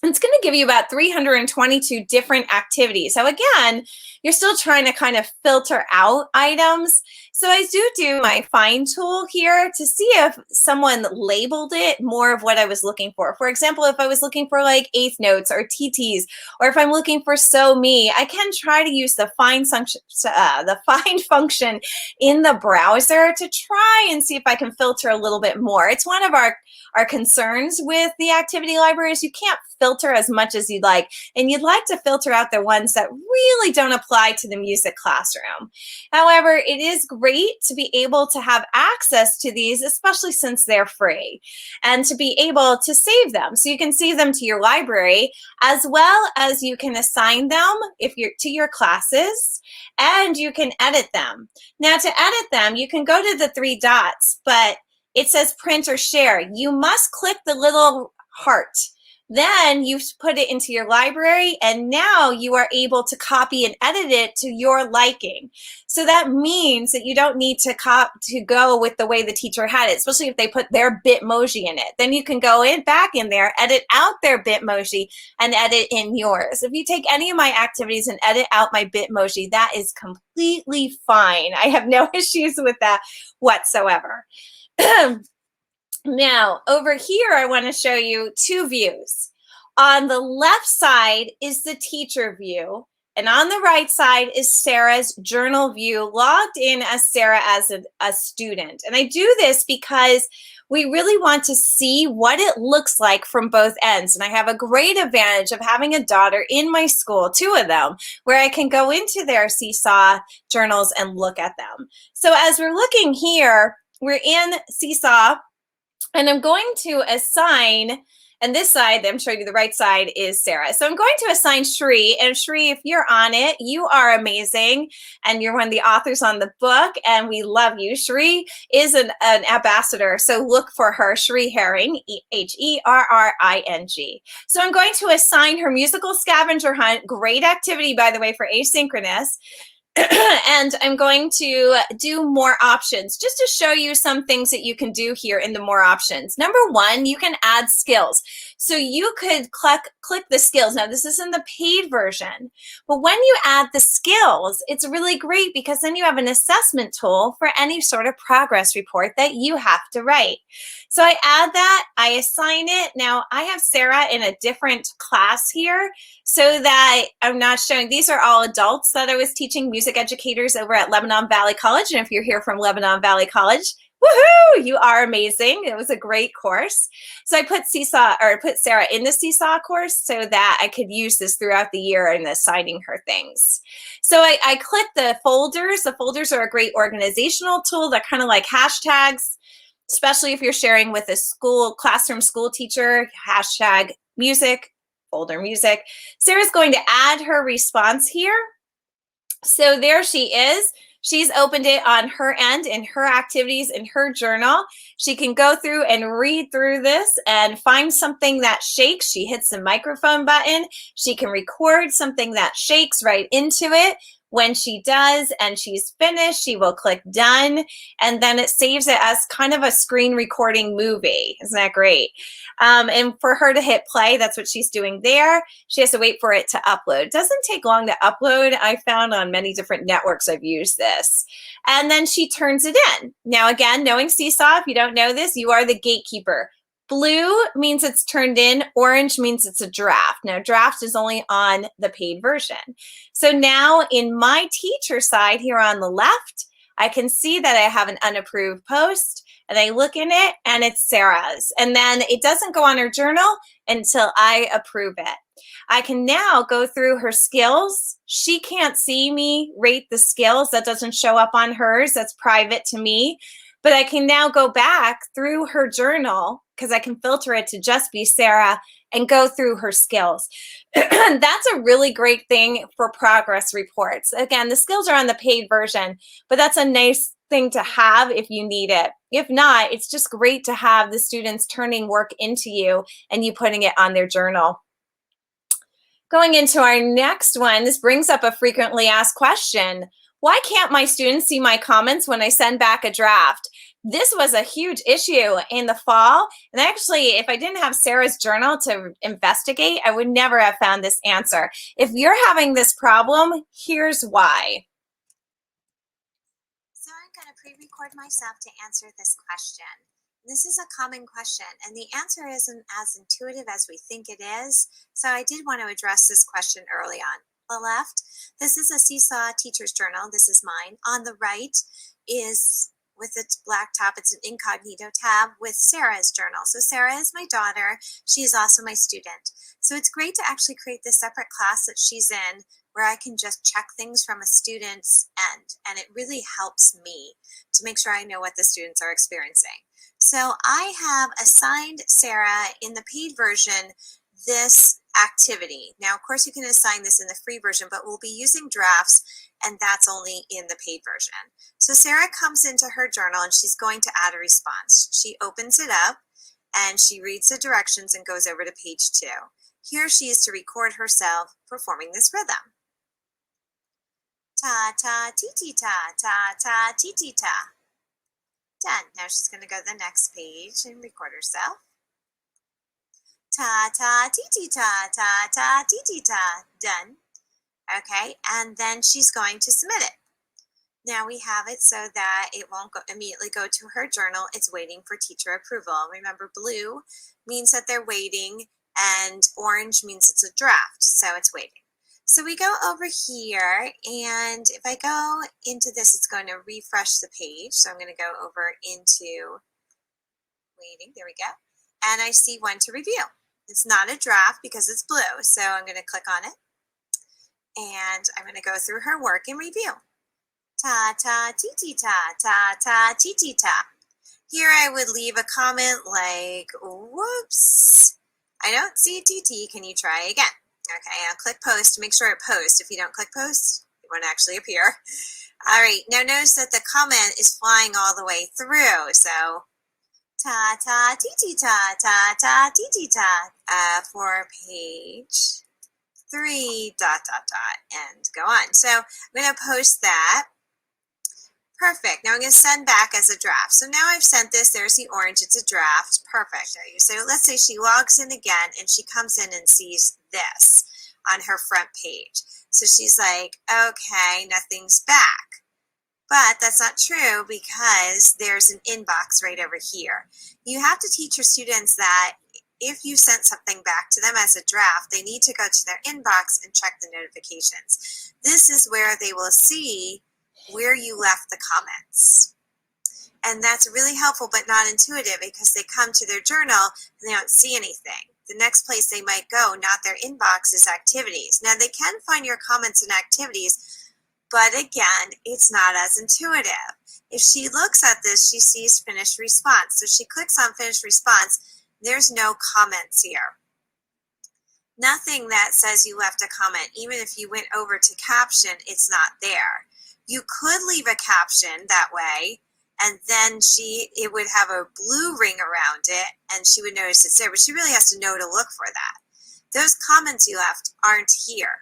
It's going to give you about 322 different activities. So again, you're still trying to kind of filter out items. So I do my find tool here to see if someone labeled it more of what I was looking for. For example, if I was looking for like eighth notes or TTs, or if I'm looking for so me, I can try to use the find function in the browser to try and see if I can filter a little bit more. It's one of our concerns with the activity libraries. You can't filter as much as you'd like, and you'd like to filter out the ones that really don't apply to the music classroom. However, it is great to be able to have access to these, especially since they're free, and to be able to save them. So you can save them to your library, as well as you can assign them if you're to your classes, and you can edit them. Now, to edit them, you can go to the three dots, but it says print or share. You must click the little heart. Then you put it into your library, and now you are able to copy and edit it to your liking. So that means that you don't need to go with the way the teacher had it, especially if they put their Bitmoji in it. Then you can go back in there, edit out their Bitmoji, and edit in yours. If you take any of my activities and edit out my Bitmoji, that is completely fine. I have no issues with that whatsoever. Now, over here, I want to show you two views. On the left side is the teacher view, and on the right side is Sarah's journal view, logged in as Sarah as a student. And I do this because we really want to see what it looks like from both ends. And I have a great advantage of having a daughter in my school, two of them, where I can go into their Seesaw journals and look at them. So as we're looking here, we're in Seesaw, and I'm going to assign, and this side, I'm showing you the right side, is Sarah. So I'm going to assign Shri, and Shri, if you're on it, you are amazing, and you're one of the authors on the book, and we love you. Shri is an ambassador, so look for her, Shri Herring, Herring. So I'm going to assign her musical scavenger hunt, great activity, by the way, for asynchronous. And I'm going to do more options just to show you some things that you can do here in the more options. Number one, you can add skills. So you could click the skills. Now, this is in the paid version, but when you add the skills, it's really great because then you have an assessment tool for any sort of progress report that you have to write. So I add that, I assign it. Now I have Sarah in a different class here so that I'm not showing, these are all adults that I was teaching, music educators over at Lebanon Valley College. And if you're here from Lebanon Valley College, woohoo, you are amazing. It was a great course. So I put Sarah in the Seesaw course so that I could use this throughout the year in assigning her things. So I click the folders. The folders are a great organizational tool that kind of like hashtags, especially if you're sharing with a classroom school teacher, hashtag music, folder music. Sarah's going to add her response here. So there she is. She's opened it on her end in her activities in her journal. She can go through and read through this and find something that shakes. She hits the microphone button. She can record something that shakes right into it. When she does and she's finished, she will click done, and then it saves it as kind of a screen recording movie. Isn't that great? And for her to hit play, that's what she's doing there. She has to wait for it to upload. It doesn't take long to upload. I found on many different networks I've used this. And then she turns it in. Now again, knowing Seesaw, if you don't know this, you are the gatekeeper. Blue means it's turned in. Orange means it's a draft. Now, draft is only on the paid version. So now in my teacher side here on the left, I can see that I have an unapproved post, and I look in it and it's Sarah's. And then it doesn't go on her journal until I approve it. I can now go through her skills. She can't see me rate the skills. That doesn't show up on hers. That's private to me. But I can now go back through her journal because I can filter it to just be Sarah and go through her skills. That's a really great thing for progress reports. Again, the skills are on the paid version, but that's a nice thing to have if you need it. If not, it's just great to have the students turning work into you and you putting it on their journal. Going into our next one, this brings up a frequently asked question. Why can't my students see my comments when I send back a draft? This was a huge issue in the fall. And actually, if I didn't have Sarah's journal to investigate, I would never have found this answer. If you're having this problem, here's why. So I'm going to pre-record myself to answer this question. This is a common question, and the answer isn't as intuitive as we think it is. So I did want to address this question early on. On the left, this is a Seesaw teacher's journal. This is mine. On the right is, with its black top, it's an incognito tab with Sarah's journal. So Sarah is my daughter. She is also my student. So it's great to actually create this separate class that she's in where I can just check things from a student's end. And it really helps me to make sure I know what the students are experiencing. So I have assigned Sarah in the paid version this activity. Now, of course, you can assign this in the free version, but we'll be using drafts, and that's only in the paid version. So Sarah comes into her journal, and she's going to add a response. She opens it up, and she reads the directions and goes over to page 2. Here she is to record herself performing this rhythm. Ta ta ti ti ta ta ta ti ti ta. Done. Now she's going to go to the next page and record herself. Ta ta ti ti ta ta ta ti ti ta. Done. Okay, and then she's going to submit it. Now we have it so that it won't immediately go to her journal. It's waiting for teacher approval. Remember, blue means that they're waiting, and orange means it's a draft, so it's waiting. So we go over here, and if I go into this, it's going to refresh the page. So I'm going to go over into waiting. There we go. And I see one to review. It's not a draft because it's blue. So I'm going to click on it, and I'm going to go through her work and review. Ta ta ti ti ta ta ta ti ti ta. Here I would leave a comment like, whoops, I don't see a TT. Can you try again? Okay, I'll click post to make sure it posts. If you don't click post, it won't actually appear. All right, now notice that the comment is flying all the way through. So, ta ta ti ti ta ta ta ti ti ta for page 3 dot dot dot and go on. So I'm going to post that. Perfect. Now I'm going to send back as a draft. So now I've sent this. There's the orange. It's a draft. Perfect. So let's say she logs in again and she comes in and sees this on her front page. So she's like, okay, nothing's back. But that's not true because there's an inbox right over here. You have to teach your students that if you sent something back to them as a draft, they need to go to their inbox and check the notifications. This is where they will see where you left the comments. And that's really helpful but not intuitive because they come to their journal and they don't see anything. The next place they might go, not their inbox, is activities. Now they can find your comments in activities, but again, it's not as intuitive. If she looks at this, she sees finished response. So she clicks on finished response. There's no comments here. Nothing that says you left a comment. Even if you went over to caption, it's not there. You could leave a caption that way, and then it would have a blue ring around it, and she would notice it's there, but she really has to know to look for that. Those comments you left aren't here,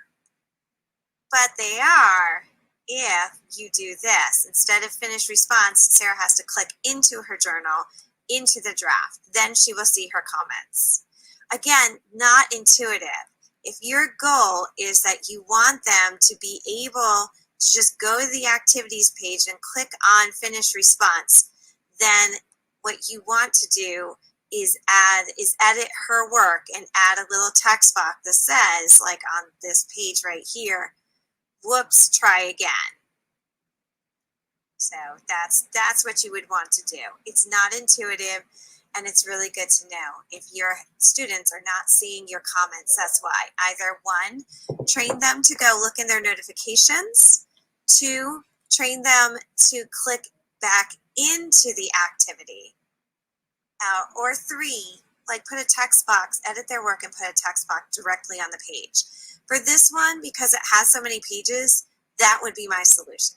but they are if you do this. Instead of finish response, Sarah has to click into her journal, into the draft. Then she will see her comments. Again, not intuitive. If your goal is that you want them to be able to just go to the activities page and click on finish response, then what you want to do is edit her work and add a little text box that says, like on this page right here, whoops, try again. So that's what you would want to do. It's not intuitive, and it's really good to know if your students are not seeing your comments. That's why. Either one, train them to go look in their notifications. Two, train them to click back into the activity. Or three, like put a text box, edit their work and put a text box directly on the page. For this one, because it has so many pages, that would be my solution.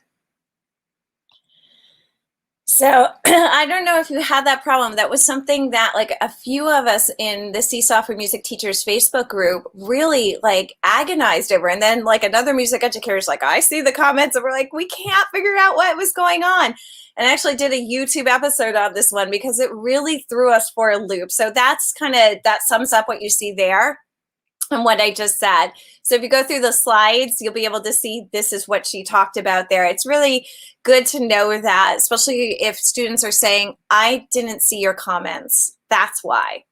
So I don't know if you had that problem. That was something that like a few of us in the Seesaw for Music Teachers Facebook group really like agonized over. And then like another music educator's like, I see the comments and we're like, we can't figure out what was going on. And I actually did a YouTube episode on this one because it really threw us for a loop. So that's that sums up what you see there and what I just said. So if you go through the slides, you'll be able to see this is what she talked about there. It's really good to know that, especially if students are saying, I didn't see your comments. That's why.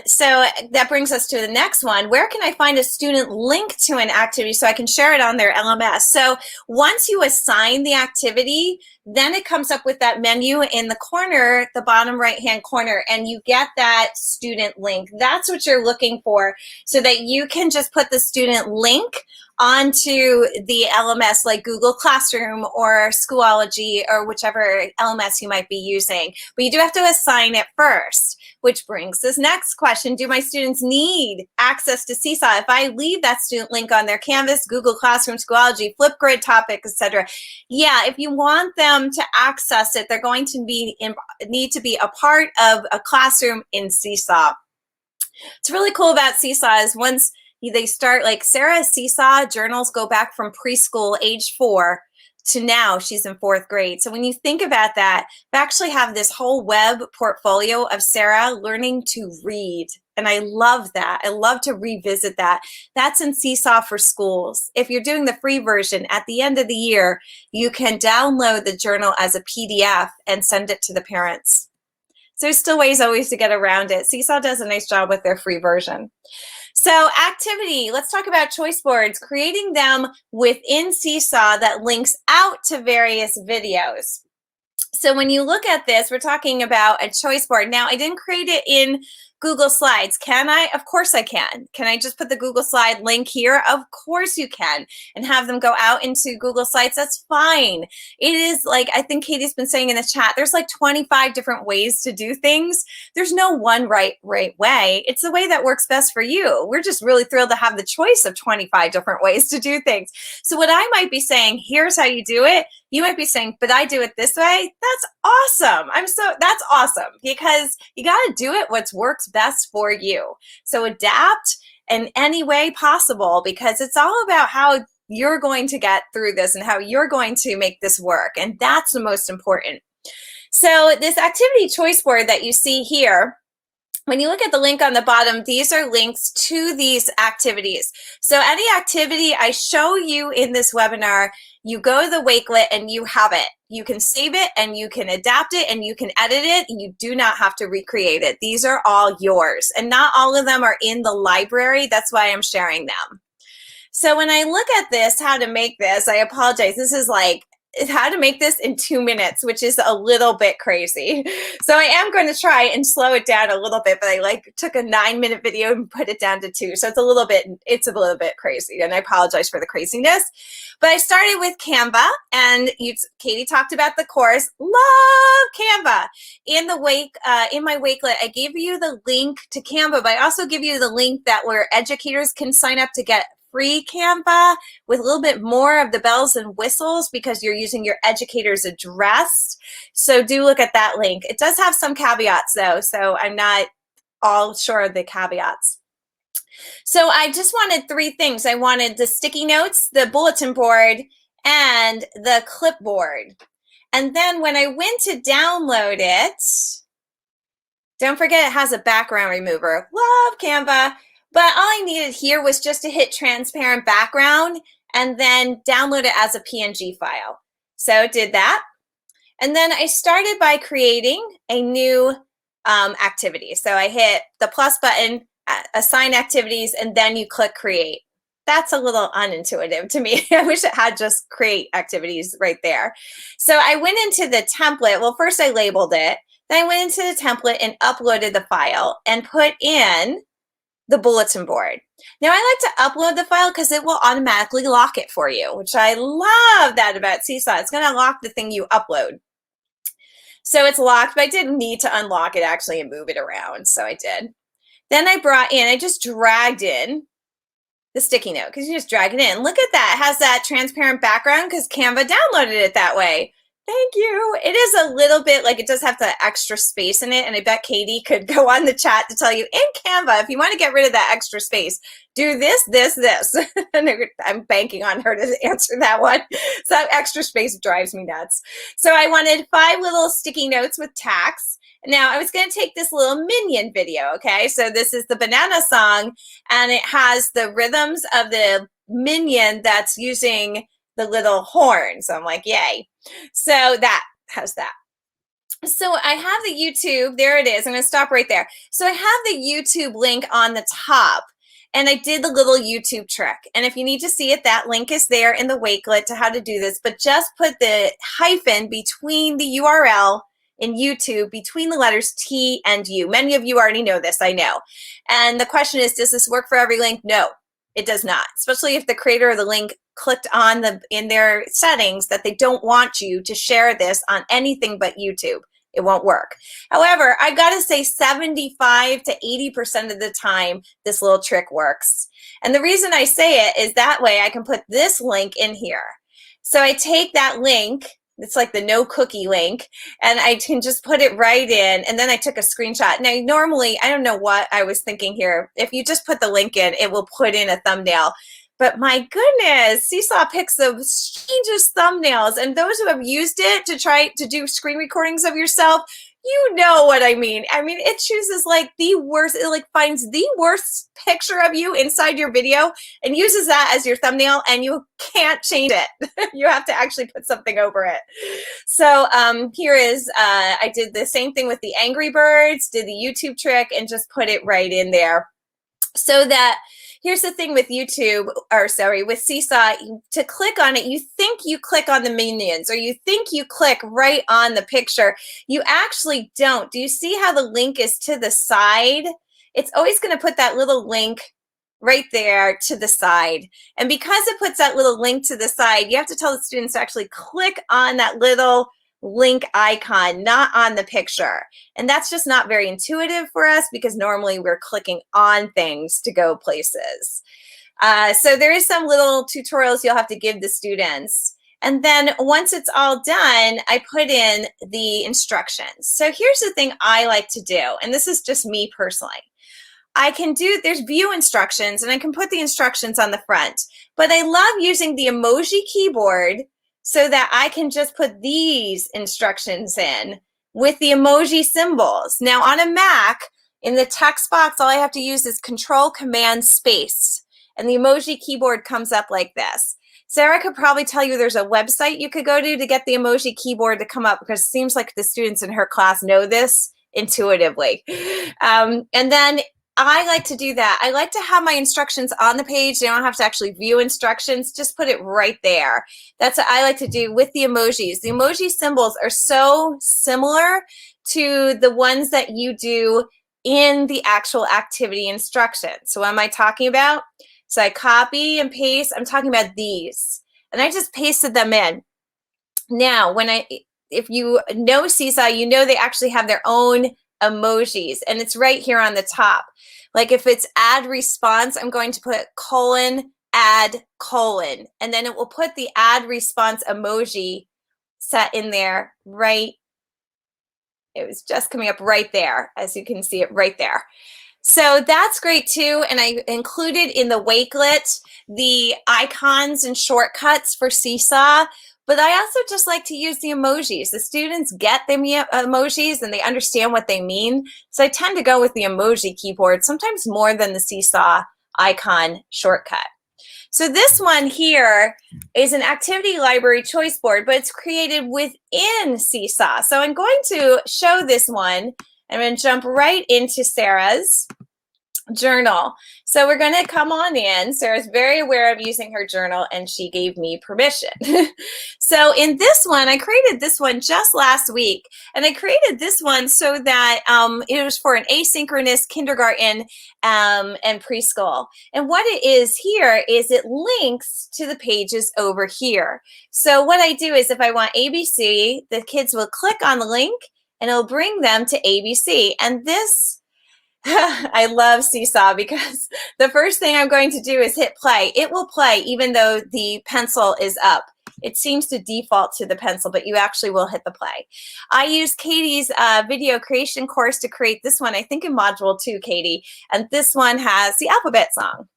So that brings us to the next one. Where can I find a student link to an activity so I can share it on their LMS? So once you assign the activity, then it comes up with that menu in the corner, the bottom right-hand corner, and you get that student link. That's what you're looking for, so that you can just put the student link onto the LMS like Google Classroom or Schoology or whichever LMS you might be using. But you do have to assign it first, which brings this next question. Do my students need access to Seesaw if I leave that student link on their Canvas, Google Classroom, Schoology, Flipgrid, Topic, etc.? Yeah, if you want them to access it, they're going to need to be a part of a classroom in Seesaw. What's really cool about Seesaw is once they start, like Sarah's Seesaw journals go back from preschool age 4 to now she's in 4th grade. So when you think about that, we actually have this whole web portfolio of Sarah learning to read. And I love that. I love to revisit that. That's in Seesaw for Schools. If you're doing the free version, at the end of the year, you can download the journal as a PDF and send it to the parents. So there's still ways always to get around it. Seesaw does a nice job with their free version. So activity, let's talk about choice boards, creating them within Seesaw that links out to various videos. So when you look at this, we're talking about a choice board. Now, I didn't create it in Google Slides. Can I? Of course I can. Can I just put the Google Slide link here? Of course you can, and have them go out into Google Slides. That's fine. It is like, I think Katie's been saying in the chat, there's like 25 different ways to do things. There's no one right way. It's the way that works best for you. We're just really thrilled to have the choice of 25 different ways to do things. So what I might be saying, here's how you do it. You might be saying, but I do it this way. That's awesome. That's awesome, because you got to do it what works best for you. So adapt in any way possible, because it's all about how you're going to get through this and how you're going to make this work. And that's the most important. So this activity choice board that you see here, when you look at the link on the bottom, these are links to these activities. So any activity I show you in this webinar, you go to the Wakelet and you have it. You can save it and you can adapt it and you can edit it, and you do not have to recreate it. These are all yours, and not all of them are in the library. That's why I'm sharing them. So when I look at this, how to make this, I apologize. This is like how to make this in 2 minutes, which is a little bit crazy. So I am going to try and slow it down a little bit, but I took a 9-minute video and put it down to 2. So it's a little bit crazy, and I apologize for the craziness. But I started with Canva, and Katie talked about the course. Love Canva. In my Wakelet, I gave you the link to Canva, but I also give you the link where educators can sign up to get free Canva with a little bit more of the bells and whistles, because you're using your educator's address. So do look at that link. It does have some caveats though, so I'm not all sure of the caveats. So I just wanted 3 things. I wanted the sticky notes, the bulletin board, and the clipboard. And then when I went to download it, don't forget it has a background remover. Love Canva. But all I needed here was just to hit transparent background and then download it as a PNG file. So I did that. And then I started by creating a new activities. So I hit the plus button, assign activities, and then you click create. That's a little unintuitive to me. I wish it had just create activities right there. So I went into the template. Well, first I labeled it. Then I went into the template and uploaded the file and put in the bulletin board. Now I like to upload the file because it will automatically lock it for you, which I love that about Seesaw. It's going to lock the thing you upload. So it's locked, but I didn't need to unlock it actually and move it around. So I did. Then I just dragged in the sticky note because you just drag it in. Look at that. It has that transparent background because Canva downloaded it that way. Thank you. It is a little bit like it does have the extra space in it. And I bet Katie could go on the chat to tell you in Canva, if you want to get rid of that extra space, do this, this, this. And I'm banking on her to answer that one. So that extra space drives me nuts. So I wanted 5 little sticky notes with tags. Now I was going to take this little minion video. Okay. So this is the banana song and it has the rhythms of the minion that's using the little horn. So I'm like, yay. So that has that. So I have the YouTube, there it is. I'm going to stop right there. So I have the YouTube link on the top and I did the little YouTube trick. And if you need to see it, that link is there in the Wakelet to how to do this, but just put the hyphen between the URL in YouTube between the letters T and U. Many of you already know this, I know. And the question is, does this work for every link? No, it does not, especially if the creator of the link clicked on in their settings that they don't want you to share this on anything but YouTube. It won't work. However, I gotta say 75 to 80% of the time, this little trick works. And the reason I say it is that way I can put this link in here. So I take that link, it's like the no cookie link, and I can just put it right in, and then I took a screenshot. Now, normally, I don't know what I was thinking here. If you just put the link in, it will put in a thumbnail. But my goodness, Seesaw picks the strangest thumbnails, and those who have used it to try to do screen recordings of yourself, you know what I mean. I mean, it chooses like the worst, it like finds the worst picture of you inside your video and uses that as your thumbnail, and you can't change it. You have to actually put something over it. So here is, I did the same thing with the Angry Birds, did the YouTube trick, and just put it right in there. So that, here's the thing with YouTube, or sorry, with Seesaw, to click on it, you think you click on the minions, or you think you click right on the picture. You actually don't. Do you see how the link is to the side? It's always going to put that little link right there to the side. And because it puts that little link to the side, you have to tell the students to actually click on that little link icon, not on the picture. And that's just not very intuitive for us because normally we're clicking on things to go places. So there is some little tutorials you'll have to give the students. And then once it's all done, I put in the instructions. So here's the thing I like to do, and this is just me personally. I can do, there's view instructions, and I can put the instructions on the front, but I love using the emoji keyboard so that I can just put these instructions in with the emoji symbols. Now on a Mac, in the text box, all I have to use is Control-Command-Space, and the emoji keyboard comes up like this. Sarah could probably tell you there's a website you could go to get the emoji keyboard to come up, because it seems like the students in her class know this intuitively. And then I like to do that. I like to have my instructions on the page. You don't have to actually view instructions. Just put it right there. That's what I like to do with the emojis. The emoji symbols are so similar to the ones that you do in the actual activity instructions. So what am I talking about? So I copy and paste. I'm talking about these. And I just pasted them in. Now, if you know Seesaw, you know they actually have their own emojis, and it's right here on the top. Like if it's add response, I'm going to put colon, add colon, and then it will put the add response emoji set in there right. It was just coming up right there, as you can see it right there. So that's great too. And I included in the Wakelet the icons and shortcuts for Seesaw. But I also just like to use the emojis. The students get the emojis and they understand what they mean. So I tend to go with the emoji keyboard, sometimes more than the Seesaw icon shortcut. So this one here is an activity library choice board, but it's created within Seesaw. So I'm going to show this one I'm going to jump right into Sarah's journal. So we're going to come on in. Sarah's very aware of using her journal, and she gave me permission. So in this one, I created this one just last week, and I created this one so that it was for an asynchronous kindergarten and preschool. And what it is here is it links to the pages over here. So what I do is if I want ABC, the kids will click on the link and it'll bring them to ABC. And this I love Seesaw because the first thing I'm going to do is hit play. It will play even though the pencil is up. It seems to default to the pencil, but you actually will hit the play. I used Katie's video creation course to create this one, I think in module 2, Katie. And this one has the alphabet song.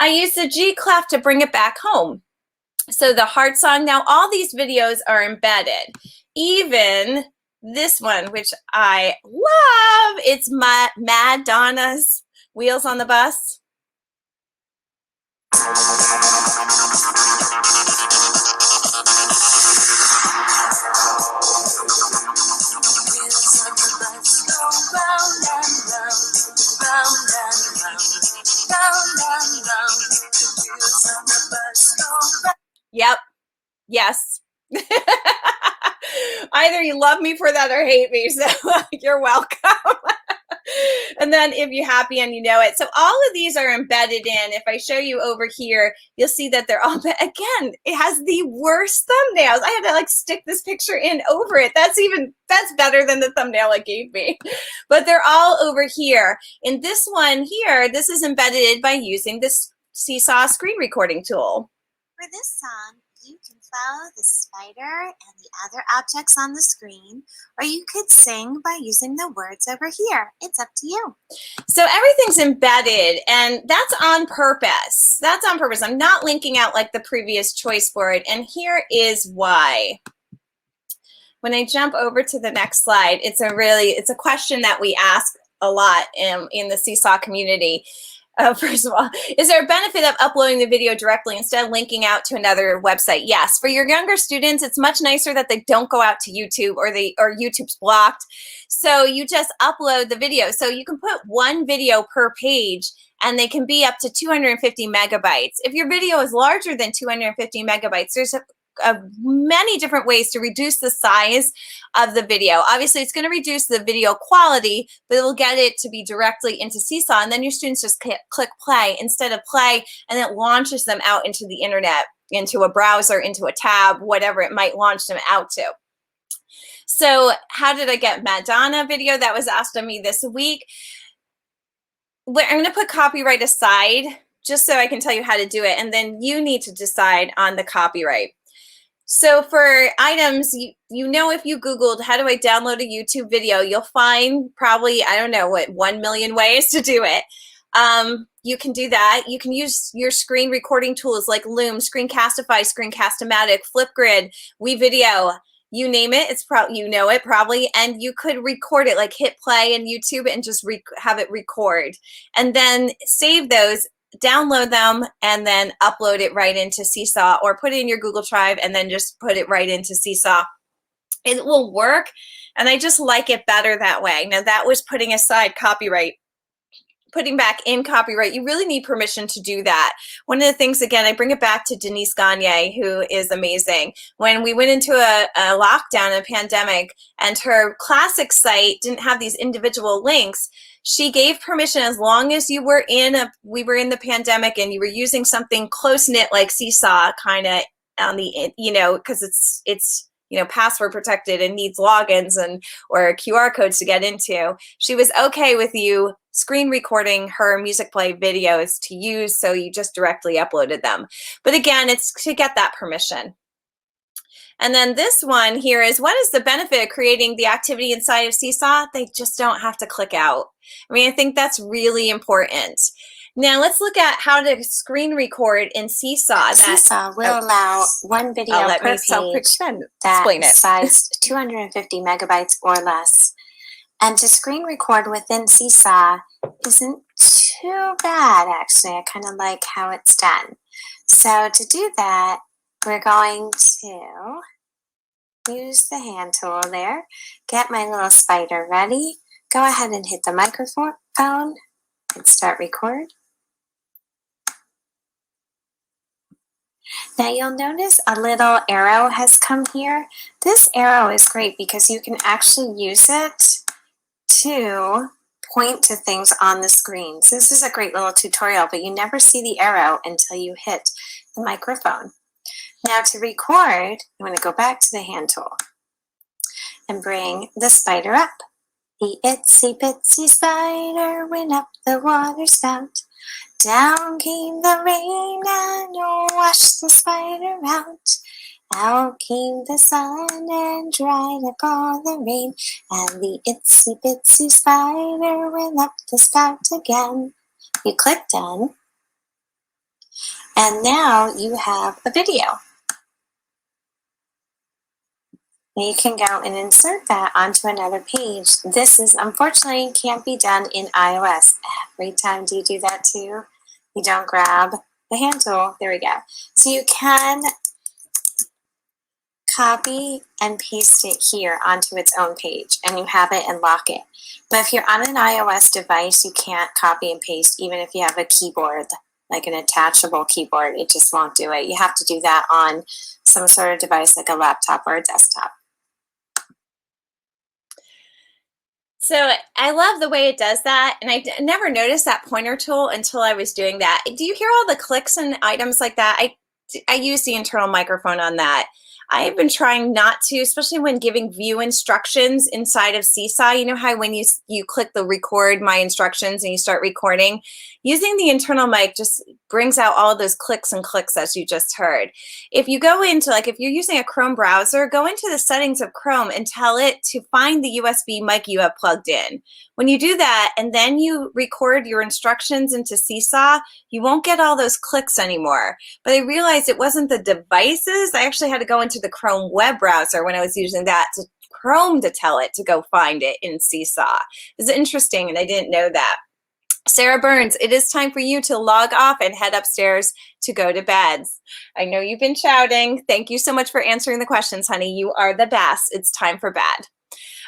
I used the G clef to bring it back home. So the heart song, now all these videos are embedded. Even this one, which I love, it's Madonna's Wheels on the Bus. Yep. Yes. Either you love me for that or hate me, so you're welcome. And then if you're happy and you know it. So all of these are embedded in. If I show you over here, you'll see that they're all, again, it has the worst thumbnails. I had to like stick this picture in over it. That's better than the thumbnail it gave me. But they're all over here. In this one here, this is embedded by using this Seesaw screen recording tool. For this song, you can follow the spider and the other objects on the screen, or you could sing by using the words over here. It's up to you. So everything's embedded, and that's on purpose. That's on purpose. I'm not linking out like the previous choice board, and here is why. When I jump over to the next slide, it's a question that we ask a lot in the Seesaw community. First of all, is there a benefit of uploading the video directly instead of linking out to another website? Yes. For your younger students, it's much nicer that they don't go out to YouTube or YouTube's blocked. So you just upload the video. So you can put one video per page and they can be up to 250 megabytes. If your video is larger than 250 megabytes, there's many different ways to reduce the size of the video. Obviously, it's going to reduce the video quality, but it will get it to be directly into Seesaw, and then your students just click play instead of play, and it launches them out into the internet, into a browser, into a tab, whatever it might launch them out to. So how did I get Madonna video? That was asked of me this week. I'm going to put copyright aside just so I can tell you how to do it, and then you need to decide on the copyright. So for items, you know, if you Googled, how do I download a YouTube video, you'll find probably, I don't know, 1 million ways to do it. You can do that. You can use your screen recording tools like Loom, Screencastify, Screencast-O-Matic, Flipgrid, WeVideo, you name it, you know it probably, and you could record it, like hit play in YouTube and just have it record. And then save those, download them, and then upload it right into Seesaw, or put it in your Google Drive and then just put it right into Seesaw. It will work, and I just like it better that way. Now that was putting aside copyright. Putting back in copyright, you really need permission to do that. One of the things, again, I bring it back to Denise Gagne, who is amazing. When we went into a lockdown, a pandemic, and her classic site didn't have these individual links, she gave permission as long as you were we were in the pandemic and you were using something close-knit like Seesaw, kind of on the, because it's password protected and needs logins or QR codes to get into. She was okay with you screen recording her Music Play videos to use, so you just directly uploaded them. But again, it's to get that permission. And then this one here is, what is the benefit of creating the activity inside of Seesaw? They just don't have to click out. I mean, I think that's really important. Now let's look at how to screen record in Seesaw. Seesaw will allow one video per page explain it. Sized 250 megabytes or less. And to screen record within Seesaw isn't too bad, actually. I kind of like how it's done. So to do that, we're going to use the hand tool there, get my little spider ready, go ahead and hit the microphone and start record. Now you'll notice a little arrow has come here. This arrow is great because you can actually use it to point to things on the screen. So this is a great little tutorial, but you never see the arrow until you hit the microphone. Now to record, I'm going to go back to the hand tool and bring the spider up. The itsy bitsy spider went up the water spout. Down came the rain and washed the spider out. Out came the sun and dried up all the rain, and the itsy bitsy spider went up the spout again. You click done, and now you have a video. Now you can go and insert that onto another page. This is unfortunately can't be done in iOS. Every time do you do that too? You don't grab the hand tool. There we go. So you can copy and paste it here onto its own page, and you have it and lock it. But if you're on an iOS device, you can't copy and paste even if you have a keyboard, like an attachable keyboard. It just won't do it. You have to do that on some sort of device like a laptop or a desktop. So I love the way it does that, and I never noticed that pointer tool until I was doing that. Do you hear all the clicks and items like that? I use the internal microphone on that. I've been trying not to, especially when giving view instructions inside of Seesaw. You know how when you click the record my instructions and you start recording, using the internal mic just brings out all of those clicks and clicks as you just heard. If you go into, like if you're using a Chrome browser, go into the settings of Chrome and tell it to find the USB mic you have plugged in. When you do that and then you record your instructions into Seesaw, you won't get all those clicks anymore. But I realized it wasn't the devices. I actually had to go into the Chrome web browser when I was using that to Chrome to tell it to go find it in Seesaw. It's interesting, and I didn't know that. Sarah Burns, it is time for you to log off and head upstairs to go to bed. I know you've been shouting. Thank you so much for answering the questions, honey. You are the best. It's time for bed.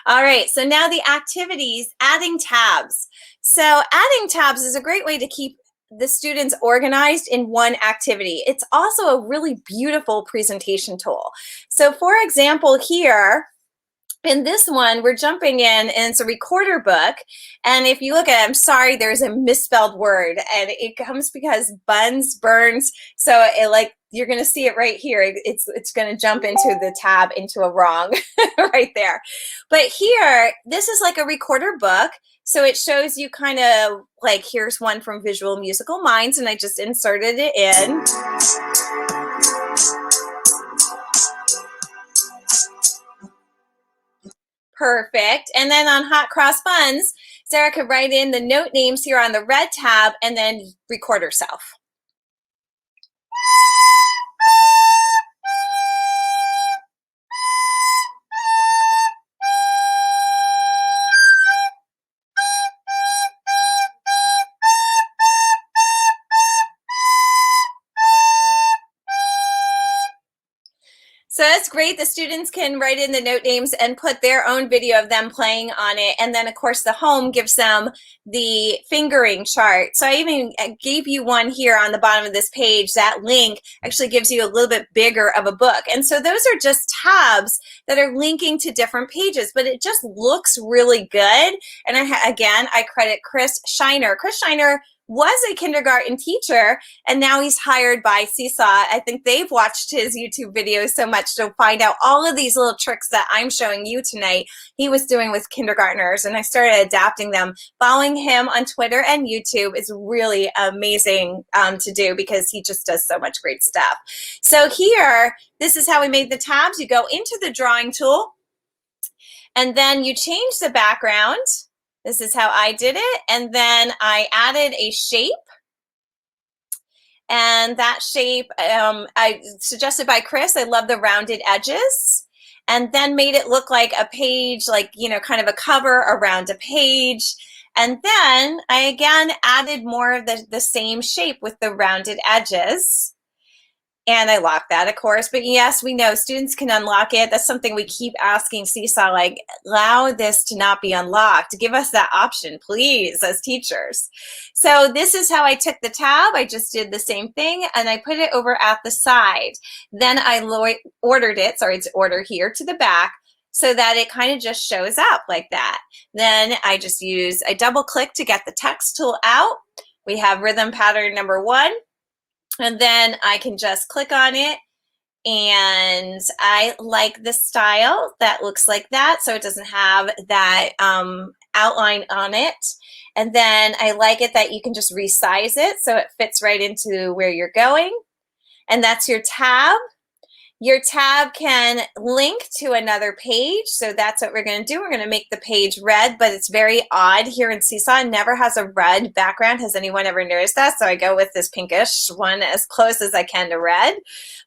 All right, so now the activities, adding tabs. So adding tabs is a great way to keep the students organized in one activity. It's also a really beautiful presentation tool. So for example, here, in this one, we're jumping in, and it's a recorder book. And if you look at it, I'm sorry, there's a misspelled word, and it comes because buns, burns. So you're going to see it right here. It's going to jump into the tab into a wrong right there. But here, this is like a recorder book. So it shows you kind of like, here's one from Visual Musical Minds, and I just inserted it in. Perfect. And then on Hot Cross Buns, Sarah could write in the note names here on the red tab and then record herself. So that's great. The students can write in the note names and put their own video of them playing on it. And then, of course, the home gives them the fingering chart. So I even gave you one here on the bottom of this page. That link actually gives you a little bit bigger of a book. And so those are just tabs that are linking to different pages, but it just looks really good. And again, I credit Chris Shiner. Chris Shiner was a kindergarten teacher, and now he's hired by Seesaw. I think they've watched his YouTube videos so much to find out all of these little tricks that I'm showing you tonight he was doing with kindergartners, and I started adapting them. Following him on Twitter and YouTube is really amazing to do because he just does so much great stuff. So here, this is how we made the tabs. You go into the drawing tool, and then you change the background. This is how I did it. And then I added a shape. And that shape, I suggested by Chris, I love the rounded edges. and then made it look like a page, like, kind of a cover around a page. And then I again added more of the same shape with the rounded edges. And I locked that, of course. But yes, we know students can unlock it. That's something we keep asking Seesaw, like, allow this to not be unlocked. Give us that option, please, as teachers. So this is how I took the tab. I just did the same thing, and I put it over at the side. Then I ordered it, sorry, it's order here to the back, so that it kind of just shows up like that. Then I double click to get the text tool out. We have rhythm pattern number 1. And then I can just click on it, and I like the style that looks like that, so it doesn't have that outline on it. And then I like it that you can just resize it so it fits right into where you're going. And that's your tab. Your tab can link to another page, so that's what we're going to do. We're going to make the page red, but it's very odd here in Seesaw. It never has a red background. Has anyone ever noticed that? So I go with this pinkish one as close as I can to red.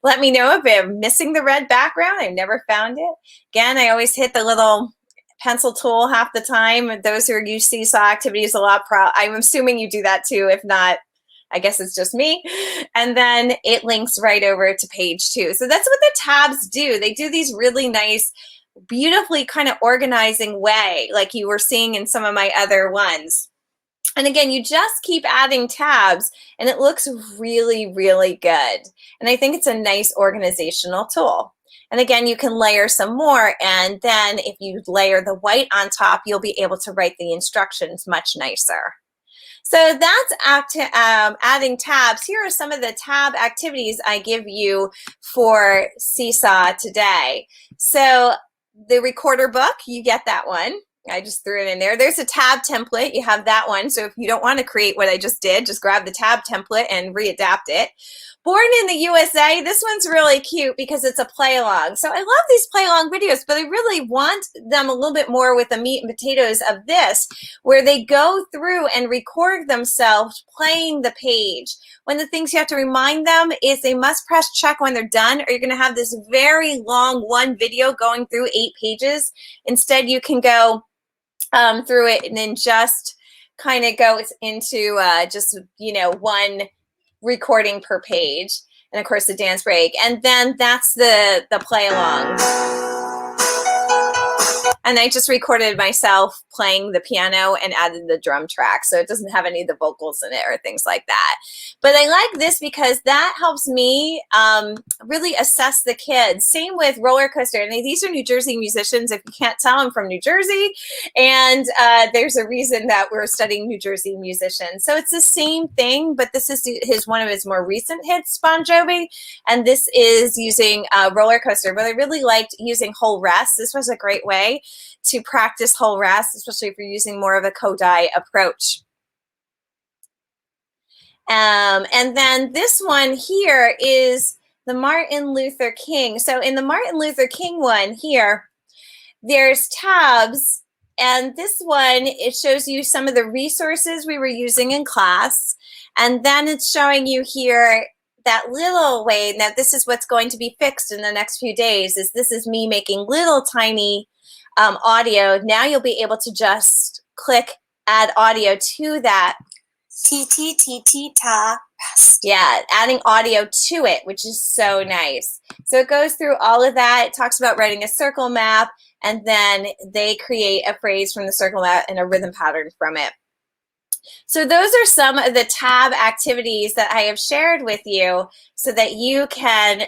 Let me know if I'm missing the red background. I never found it. Again, I always hit the little pencil tool half the time. Those who use Seesaw activities a lot, I'm assuming you do that too. If not, I guess it's just me. And then it links right over to page 2. So that's what the tabs do. They do these really nice, beautifully kind of organizing way, like you were seeing in some of my other ones. And again, you just keep adding tabs, and it looks really, really good. And I think it's a nice organizational tool. And again, you can layer some more, and then if you layer the white on top, you'll be able to write the instructions much nicer. So that's adding tabs. Here are some of the tab activities I give you for Seesaw today. So the recorder book, you get that one. I just threw it in there. There's a tab template. You have that one. So if you don't want to create what I just did, just grab the tab template and readapt it. Born in the USA, this one's really cute because it's a play along. So I love these play along videos, but I really want them a little bit more with the meat and potatoes of this, where they go through and record themselves playing the page. One of the things you have to remind them is they must press check when they're done, or you're going to have this very long one video going through 8 pages. Instead, you can go through it and then just kind of go into one recording per page, and of course the dance break, and then that's the play along. And I just recorded myself playing the piano and added the drum track, so it doesn't have any of the vocals in it or things like that. But I like this because that helps me really assess the kids. Same with Roller Coaster. And these are New Jersey musicians, if you can't tell, I'm from New Jersey. And there's a reason that we're studying New Jersey musicians. So it's the same thing, but this is one of his more recent hits, Bon Jovi. And this is using Roller Coaster. But I really liked using whole rest. This was a great way to practice whole rest, especially if you're using more of a Kodai approach. And then this one here is the Martin Luther King. So in the Martin Luther King one here, there's tabs, and this one, it shows you some of the resources we were using in class, and then it's showing you here that little way. Now this is what's going to be fixed in the next few days, is this is me making little tiny audio. Now you'll be able to just click add audio to that. Ta rest. Yeah, adding audio to it, which is so nice. So it goes through all of that. It talks about writing a circle map, and then they create a phrase from the circle map and a rhythm pattern from it. So those are some of the tab activities that I have shared with you so that you can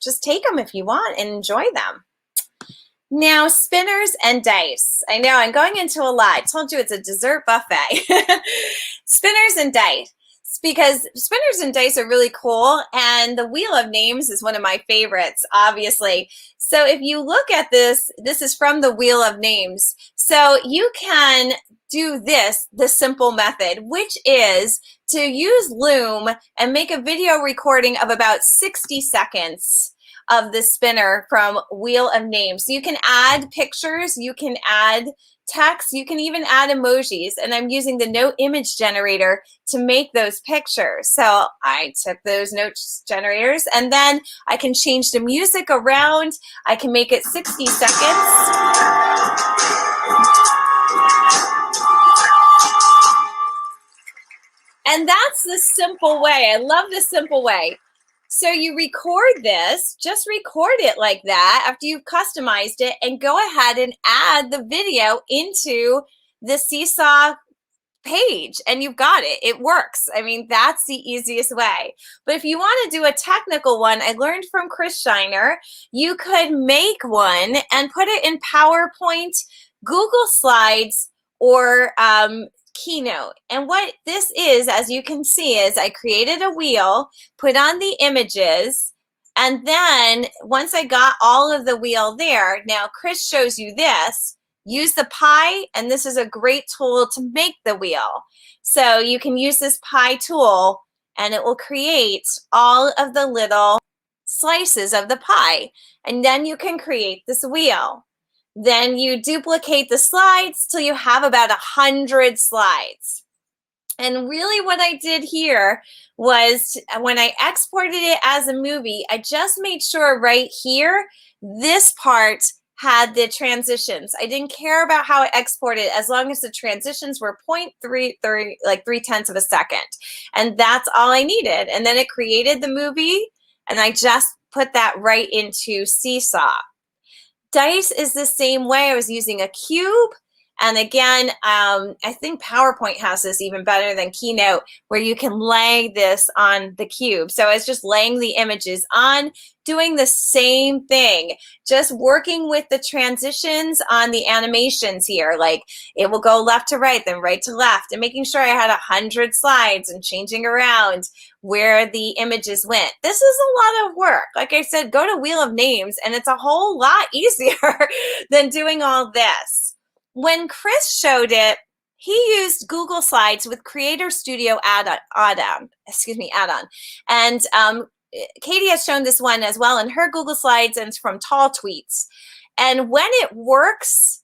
just take them if you want and enjoy them. Now, spinners and dice. I know I'm going into a lot. I told you it's a dessert buffet. Spinners and dice, because spinners and dice are really cool, and the Wheel of Names is one of my favorites, obviously. So if you look at this, this is from the Wheel of Names. So you can do this, the simple method, which is to use Loom and make a video recording of about 60 seconds. of the spinner from Wheel of Names. So you can add pictures, you can add text, you can even add emojis. And I'm using the note image generator to make those pictures. So I took those note generators and then I can change the music around. I can make it 60 seconds. And that's the simple way. I love the simple way. So you record this, just record it like that after you've customized it, and go ahead and add the video into the Seesaw page, and you've got it. It works. I mean, that's the easiest way. But if you want to do a technical one, I learned from Chris Shiner, you could make one and put it in PowerPoint, Google Slides, or Keynote. And what this is, as you can see, is I created a wheel, put on the images, and then once I got all of the wheel there, now Chris shows you this, use the pie, and this is a great tool to make the wheel. So you can use this pie tool and it will create all of the little slices of the pie. And then you can create this wheel. Then you duplicate the slides till you have about 100 slides. And really what I did here was when I exported it as a movie, I just made sure right here, this part had the transitions. I didn't care about how I exported as long as the transitions were 0.33, like 0.3 of a second. And that's all I needed. And then it created the movie and I just put that right into Seesaw. Dice is the same way. I was using a cube. And again, I think PowerPoint has this even better than Keynote, where you can lay this on the cube. So it's just laying the images on, doing the same thing, just working with the transitions on the animations here. Like it will go left to right, then right to left, and making sure I had 100 slides and changing around where the images went. This is a lot of work. Like I said, go to Wheel of Names and it's a whole lot easier than doing all this. When Chris showed it, he used Google Slides with Creator Studio add-on. And Katie has shown this one as well in her Google Slides, and it's from Tall Tweets. And when it works,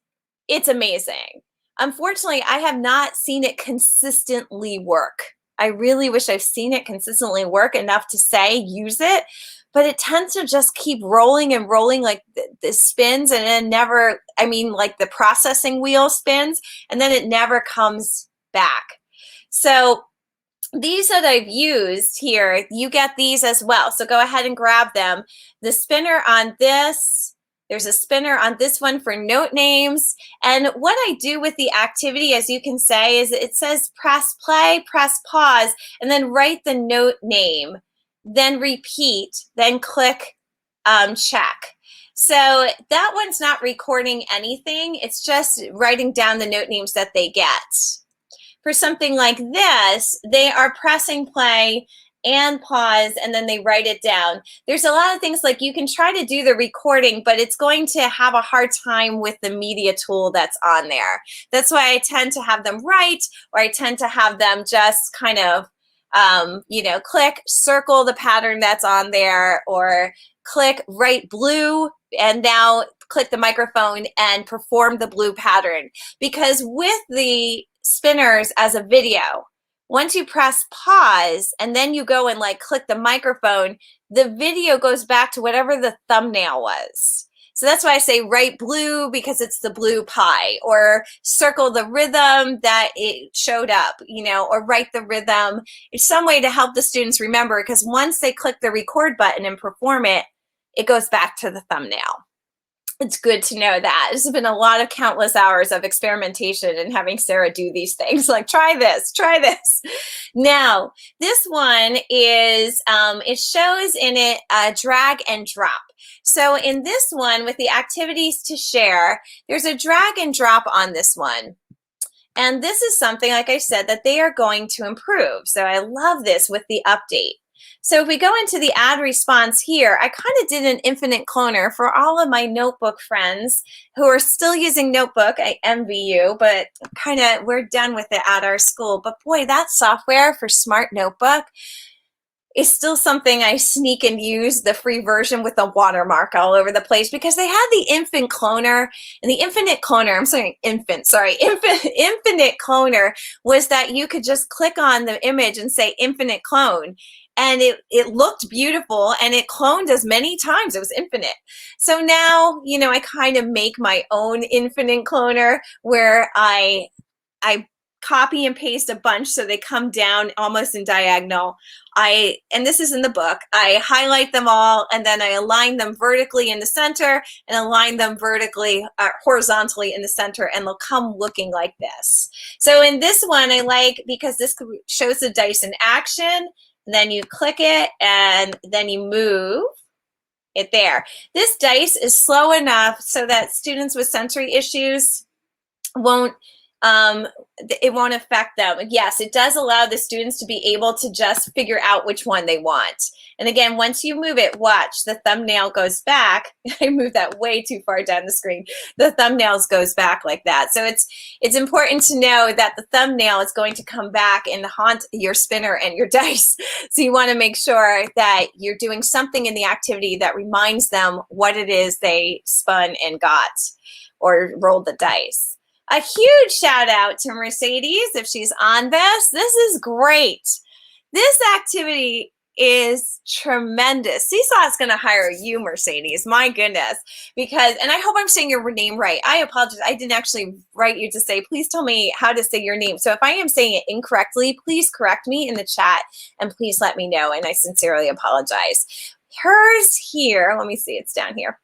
it's amazing. Unfortunately, I have not seen it consistently work. I really wish I've seen it consistently work enough to say use it, but it tends to just keep rolling and rolling, like the spins, and then never, I mean, like the processing wheel spins, and then it never comes back. So these that I've used here, you get these as well. So go ahead and grab them. The spinner on this, there's a spinner on this one for note names. And what I do with the activity, as you can say, is it says press play, press pause, and then write the note name, then repeat, then click check. So that one's not recording anything. It's just writing down the note names that they get. For something like this, they are pressing play and pause, and then they write it down. There's a lot of things like you can try to do the recording, but it's going to have a hard time with the media tool that's on there. That's why I tend to have them write, or I tend to have them just kind of, click, circle the pattern that's on there, or click write blue, and now click the microphone and perform the blue pattern. Because with the spinners as a video, once you press pause and then you go and like click the microphone, the video goes back to whatever the thumbnail was. So that's why I say write blue, because it's the blue pie, or circle the rhythm that it showed up, or write the rhythm. It's some way to help the students remember, because once they click the record button and perform it, it goes back to the thumbnail. It's good to know that. There's been a lot of countless hours of experimentation and having Sarah do these things, like try this, try this. Now, this one is, it shows in it drag and drop. So in this one, with the activities to share, there's a drag and drop on this one. And this is something, like I said, that they are going to improve. So I love this with the update. So if we go into the add response here, I kind of did an infinite cloner for all of my notebook friends who are still using Notebook. I envy you, but we're done with it at our school. But boy, that software for Smart Notebook, is still something I sneak and use the free version with the watermark all over the place, because they had the infant cloner, and the infinite cloner, I'm saying infant, sorry, infinite cloner was that you could just click on the image and say infinite clone. And it looked beautiful, and it cloned as many times. It was infinite. So now, you know, I kind of make my own infinite cloner where I copy and paste a bunch so they come down almost in diagonal. And this is in the book, I highlight them all, and then I align them vertically in the center and align them vertically, horizontally in the center, and they'll come looking like this. So in this one, I like, because this shows the dice in action, then you click it and then you move it there. This dice is slow enough so that students with sensory issues won't affect them. Yes, it does allow the students to be able to just figure out which one they want. And again, once you move it, watch, the thumbnail goes back. I moved that way too far down the screen. The thumbnails goes back like that. So it's important to know that the thumbnail is going to come back and haunt your spinner and your dice. So you want to make sure that you're doing something in the activity that reminds them what it is they spun and got or rolled the dice. A huge shout out to Mercedes if she's on this. This is great. This activity is tremendous. Seesaw is going to hire you, Mercedes. My goodness. Because, and I hope I'm saying your name right. I apologize. I didn't actually write you to say, please tell me how to say your name. So if I am saying it incorrectly, please correct me in the chat and please let me know. And I sincerely apologize. Hers here, let me see, it's down here.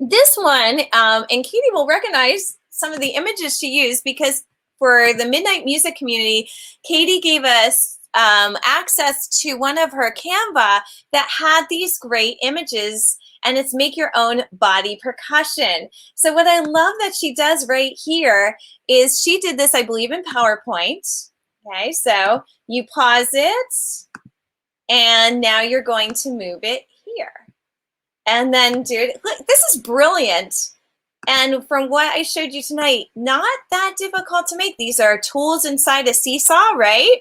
This one, and Katie will recognize some of the images she used, because for the Midnight Music community, Katie gave us access to one of her Canva that had these great images, and it's make your own body percussion. So what I love that she does right here is she did this, I believe, in PowerPoint. Okay, so you pause it, and now you're going to move it here. And then do it. Look, this is brilliant. And from what I showed you tonight, not that difficult to make. These are tools inside a Seesaw, right?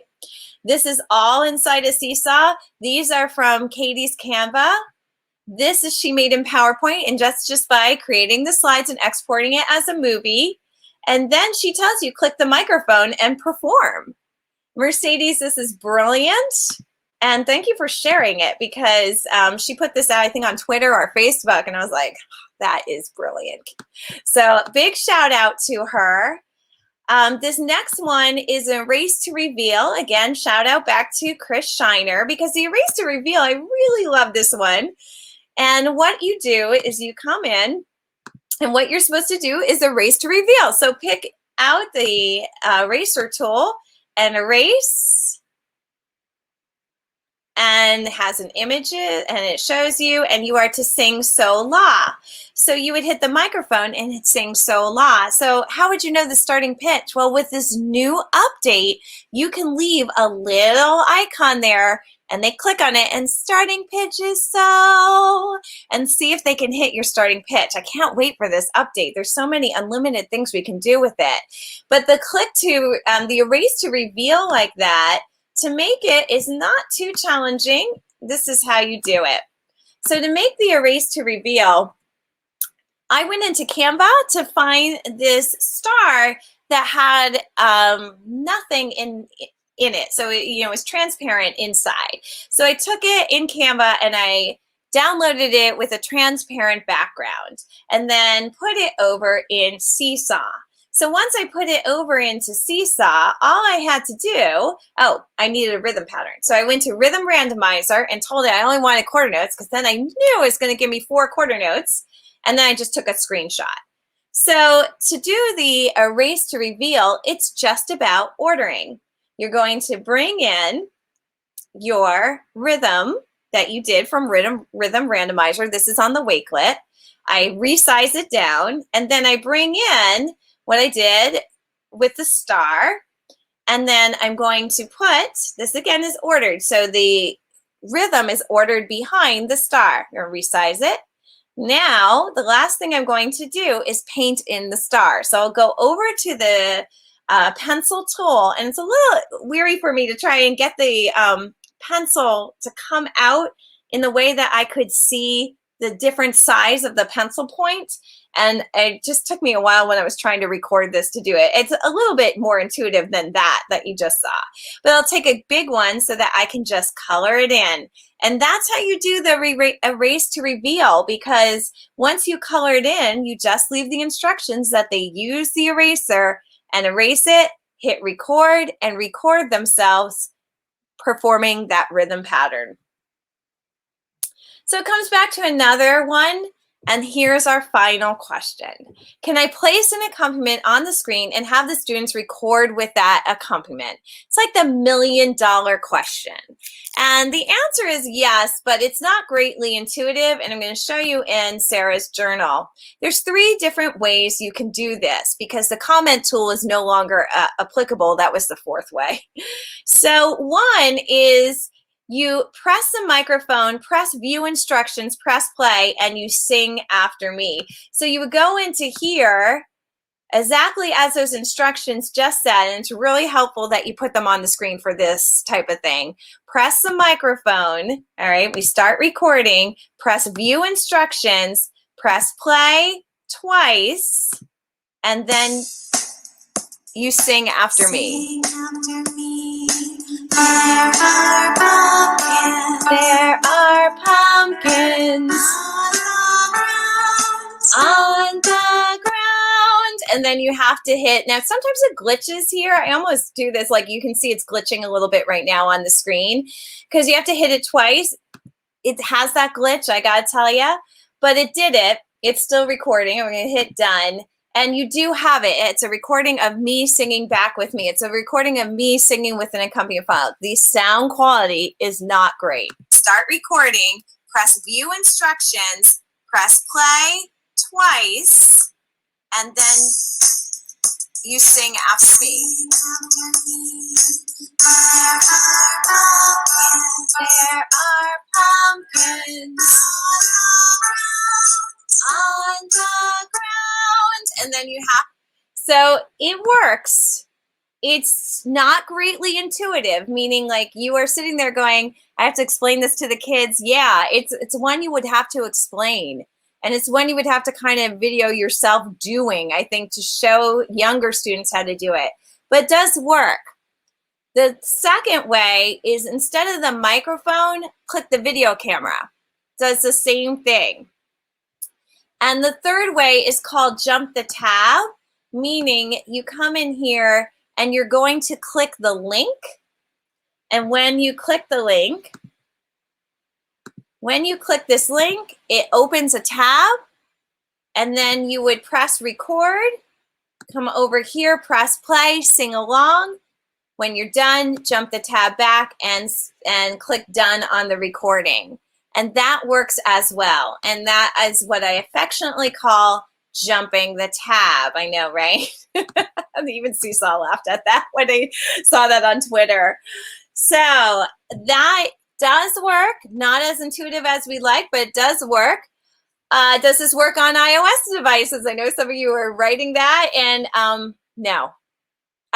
This is all inside a Seesaw. These are from Katie's Canva. This is she made in PowerPoint, and just by creating the slides and exporting it as a movie. And then she tells you, click the microphone and perform. Mercedes, this is brilliant. And thank you for sharing it, because she put this out, I think, on Twitter or Facebook, and I was like, that is brilliant. So big shout out to her. This next one is Erase to Reveal. Again, shout out back to Chris Shiner, because the Erase to Reveal, I really love this one. And what you do is you come in, and what you're supposed to do is erase to reveal. So pick out the eraser tool and erase. And has an image, and it shows you, and you are to sing So La. So you would hit the microphone and it sings So La. So how would you know the starting pitch? Well, with this new update, you can leave a little icon there, and they click on it, and starting pitch is So, and see if they can hit your starting pitch. I can't wait for this update. There's so many unlimited things we can do with it. But the click to, the erase to reveal like that, to make it is not too challenging. This is how you do it. So to make the erase to reveal, I went into Canva to find this star that had nothing in it. So it was transparent inside. So I took it in Canva and I downloaded it with a transparent background, and then put it over in Seesaw. So once I put it over into Seesaw, all I had to do, I needed a rhythm pattern. So I went to Rhythm Randomizer and told it I only wanted quarter notes, because then I knew it was going to give me 4 quarter notes. And then I just took a screenshot. So to do the erase to reveal, it's just about ordering. You're going to bring in your rhythm that you did from Rhythm Randomizer. This is on the Wakelet. I resize it down, and then I bring in what I did with the star, and then I'm going to put, this again is ordered, so the rhythm is ordered behind the star. I'm going to resize it. Now, the last thing I'm going to do is paint in the star. So I'll go over to the pencil tool, and it's a little weary for me to try and get the pencil to come out in the way that I could see the different size of the pencil point. And it just took me a while when I was trying to record this to do it. It's a little bit more intuitive than that you just saw. But I'll take a big one so that I can just color it in. And that's how you do the erase to reveal, because once you color it in, you just leave the instructions that they use the eraser and erase it, hit record, and record themselves performing that rhythm pattern. So it comes back to another one, and here's our final question. Can I place an accompaniment on the screen and have the students record with that accompaniment? It's like the $1 million question. And the answer is yes, but it's not greatly intuitive, and I'm going to show you in Sarah's journal. There's 3 different ways you can do this because the comment tool is no longer applicable. That was the 4th way. So one is you press the microphone, press view instructions, press play, and you sing after me. So you would go into here exactly as those instructions just said, and it's really helpful that you put them on the screen for this type of thing. Press the microphone, all right, we start recording, press view instructions, press play twice, and then you sing after me. Sing after me. There are pumpkins. There are pumpkins on the ground. And then you have to hit, now sometimes it glitches here. I almost do this, like you can see it's glitching a little bit right now on the screen because you have to hit it twice. It has that glitch, I gotta tell you, but it did it. It's still recording. I'm gonna hit done. And you do have it. It's a recording of me singing back with me. It's a recording of me singing with an accompaniment file. The sound quality is not great. Start recording, press view instructions, press play twice, and then you sing after me. There are pumpkins on the ground. And then you have, so it works. It's not greatly intuitive, meaning like you are sitting there going, I have to explain this to the kids. Yeah, it's one you would have to explain. And it's one you would have to kind of video yourself doing, I think, to show younger students how to do it. But it does work. The second way is instead of the microphone, click the video camera. Does the same thing. And the third way is called jump the tab, meaning you come in here and you're going to click the link. And when you click the link, when you click this link, it opens a tab, and then you would press record, come over here, press play, sing along. When you're done, jump the tab back and click done on the recording. And that works as well. And that is what I affectionately call jumping the tab. I know, right? Even Seesaw laughed at that when I saw that on Twitter. So that does work. Not as intuitive as we like, but it does work. Does this work on iOS devices? I know some of you are writing that, and no.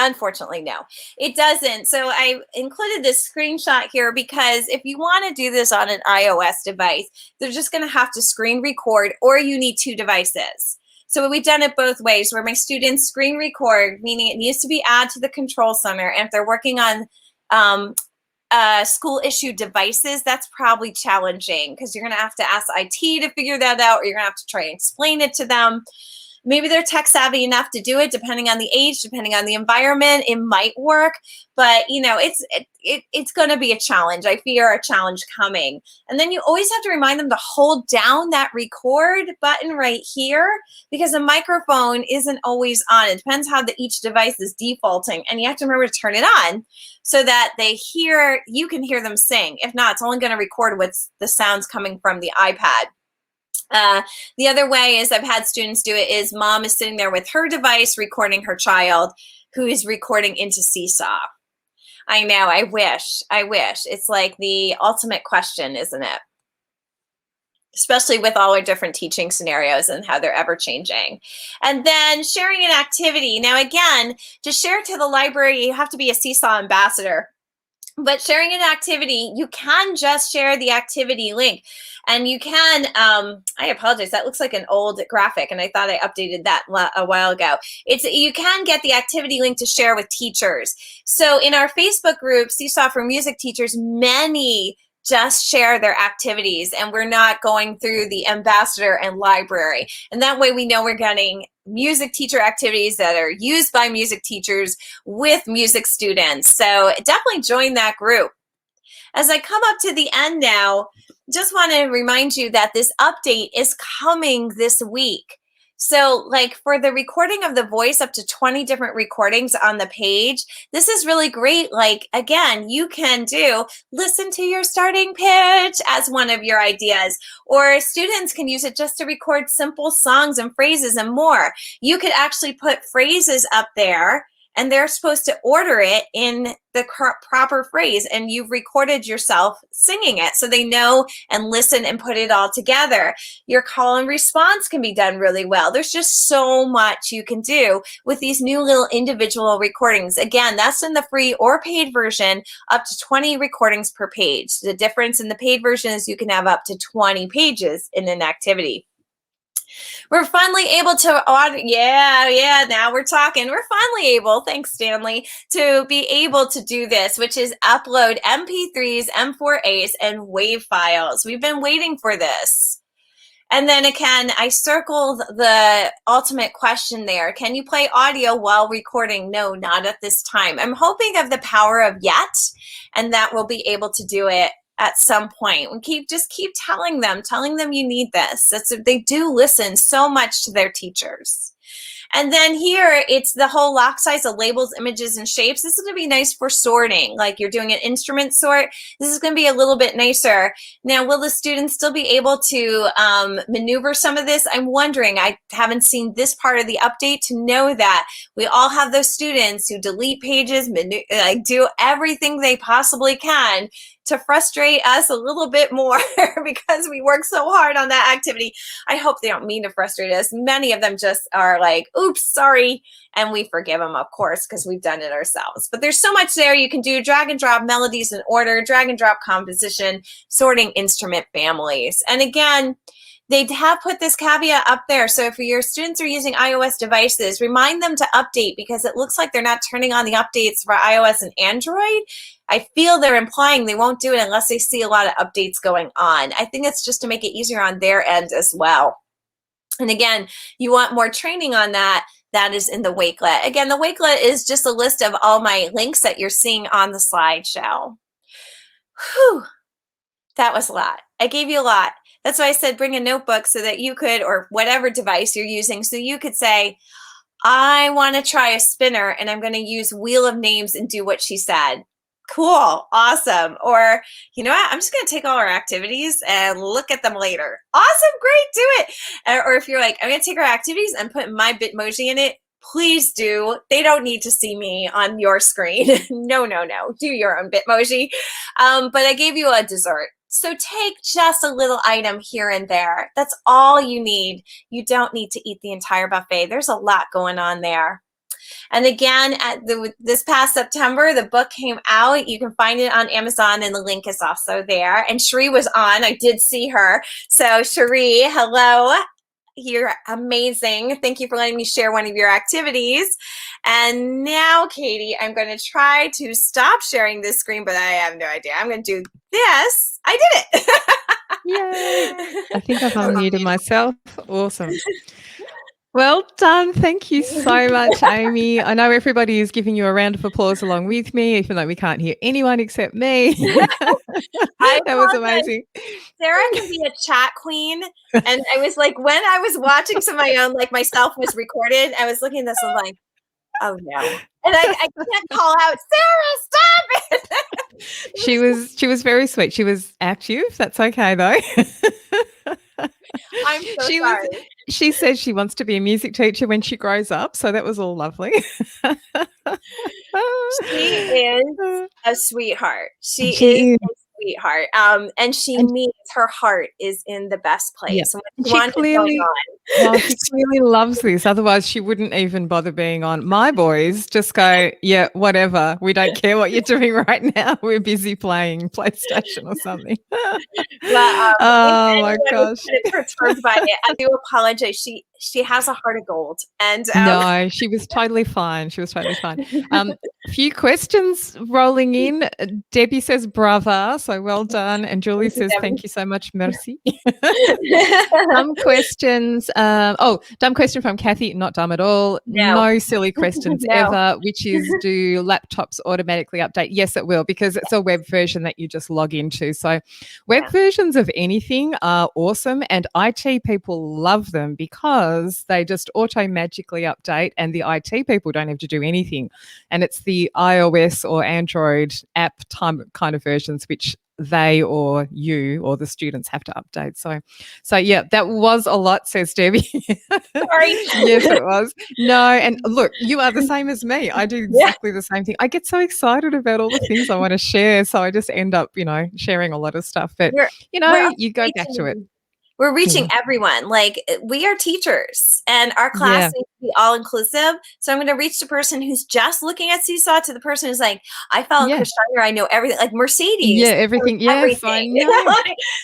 Unfortunately, no, it doesn't. So I included this screenshot here because if you want to do this on an iOS device, they're just going to have to screen record, or you need 2 devices. So we've done it both ways where my students screen record, meaning it needs to be added to the control center. And if they're working on school issued devices, that's probably challenging because you're going to have to ask IT to figure that out, or you're going to have to try and explain it to them. Maybe they're tech savvy enough to do it, depending on the age, depending on the environment, it might work. But you know, it's going to be a challenge. I fear a challenge coming. And then you always have to remind them to hold down that record button right here, because the microphone isn't always on. It depends how each device is defaulting, and you have to remember to turn it on so that you can hear them sing. If not, it's only going to record what's the sounds coming from the iPad. The other way is I've had students do it is mom is sitting there with her device recording her child who is recording into Seesaw. I know, I wish. It's like the ultimate question, isn't it? Especially with all our different teaching scenarios and how they're ever changing. And then sharing an activity. Now again, to share to the library, you have to be a Seesaw ambassador. But sharing an activity, you can just share the activity link. And you can, I apologize, that looks like an old graphic, and I thought I updated that a while ago. You can get the activity link to share with teachers. So in our Facebook group, Seesaw for Music Teachers, many just share their activities, and we're not going through the ambassador and library. And that way we know we're getting music teacher activities that are used by music teachers with music students. So definitely join that group. As I come up to the end now, just want to remind you that this update is coming this week. So like for the recording of the voice, up to 20 different recordings on the page, this is really great. Like, again, you can do listen to your starting pitch as one of your ideas, or students can use it just to record simple songs and phrases and more. You could actually put phrases up there, and they're supposed to order it in the proper phrase, and you've recorded yourself singing it so they know and listen and put it all together. Your call and response can be done really well. There's just so much you can do with these new little individual recordings. Again, that's in the free or paid version, up to 20 recordings per page. The difference in the paid version is you can have up to 20 pages in an activity. We're finally able to, now we're talking. We're finally able, thanks Stanley, to be able to do this, which is upload MP3s, M4As, and WAV files. We've been waiting for this. And then again, I circled the ultimate question there. Can you play audio while recording? No, not at this time. I'm hoping of the power of yet, and that we'll be able to do it at some point. We just keep telling them you need this. They do listen so much to their teachers. And then here, it's the whole lock size of labels, images, and shapes. This is going to be nice for sorting, like you're doing an instrument sort. This is going to be a little bit nicer. Now, will the students still be able to maneuver some of this? I'm wondering. I haven't seen this part of the update to know that. We all have those students who delete pages, do everything they possibly can to frustrate us a little bit more because we work so hard on that activity. I hope they don't mean to frustrate us. Many of them just are like, oops, sorry. And we forgive them, of course, because we've done it ourselves. But there's so much there you can do. Drag and drop melodies in order, drag and drop composition, sorting instrument families. And again, they have put this caveat up there. So if your students are using iOS devices, remind them to update, because it looks like they're not turning on the updates for iOS and Android. I feel they're implying they won't do it unless they see a lot of updates going on. I think it's just to make it easier on their end as well. And again, you want more training on that. That is in the Wakelet. Again, the Wakelet is just a list of all my links that you're seeing on the slideshow. Whew, that was a lot. I gave you a lot. That's why I said bring a notebook so that you could, or whatever device you're using, so you could say, I want to try a spinner and I'm going to use Wheel of Names and do what she said. Cool, awesome. Or, you know what, I'm just going to take all our activities and look at them later. Awesome, great, do it. Or if you're like, I'm going to take our activities and put my Bitmoji in it, please do. They don't need to see me on your screen. No, do your own Bitmoji. But I gave you a dessert. So take just a little item here and there. That's all you need. You don't need to eat the entire buffet. There's a lot going on there. And again, this past September, the book came out. You can find it on Amazon, and the link is also there. And Cherie was on. I did see her. So Cherie, hello. You're amazing. Thank you for letting me share one of your activities. And now, Katie, I'm going to try to stop sharing this screen, but I have no idea. I'm going to do this. I did it. Yay. I think I've unmuted myself. Awesome. Well done. Thank you so much, Amy. I know everybody is giving you a round of applause along with me, even though we can't hear anyone except me. That was amazing. Sarah can be a chat queen. And I was like, when I was watching some of my own, like myself was recorded, I was looking at this and like, oh no. And I can't call out, Sarah, stop it. She was very sweet. She was active. That's okay though. I'm so sorry. She says she wants to be a music teacher when she grows up, so that was all lovely. She is a sweetheart. She is a sweetheart. And she means her heart is in the best Yeah. place. And She what she clearly, on. she clearly loves this. Otherwise, she wouldn't even bother being on. My boys just go, yeah, whatever. We don't care what you're doing right now. We're busy playing PlayStation or something. Well, Oh if my anyone was gosh. kind of perturbed by it, I do apologize. She has a heart of gold, and No, she was totally fine. She was totally fine. A few questions rolling in. Debbie says brava, so well done. And Julie says thank you so much, merci. Dumb questions. Dumb question from Kathy. Not dumb at all. No silly questions No. ever, which is, do laptops automatically update? Yes, it will, because it's a web version that you just log into. So web versions of anything are awesome, and IT people love them because they just auto magically update and the IT people don't have to do anything. And it's the iOS or Android app kind of versions which they or you or the students have to update. So yeah, that was a lot, says Debbie. Sorry. Yes, it was. No, and look, you are the same as me. I do exactly the same thing. I get so excited about all the things I want to share, so I just end up, sharing a lot of stuff. But you go back to it. We're reaching everyone. Like, we are teachers, and our class needs to be all inclusive. So I'm going to reach the person who's just looking at Seesaw to the person who's like, I follow Chris Shiner, I know everything. Like Mercedes. Yeah, everything. Yes, I know.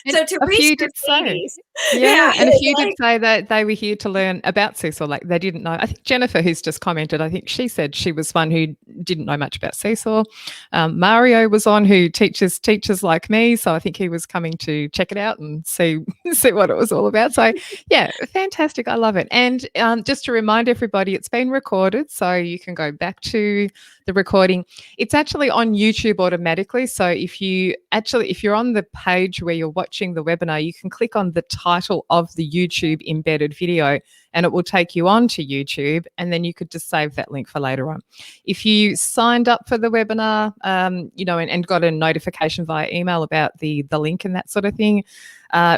So to reach Mercedes. And a few did say that they were here to learn about Seesaw. Like, they didn't know. I think Jennifer, who's just commented, I think she said she was one who didn't know much about Seesaw. Mario was on, who teaches teachers like me. So I think he was coming to check it out and see what it was all about. So yeah, fantastic. I love it. And just to remind everybody, it's been recorded, so you can go back to the recording. It's actually on YouTube automatically. So if you're on the page where you're watching the webinar, you can click on the title of the YouTube embedded video and it will take you on to YouTube, and then you could just save that link for later on. If you signed up for the webinar, and got a notification via email about the link and that sort of thing,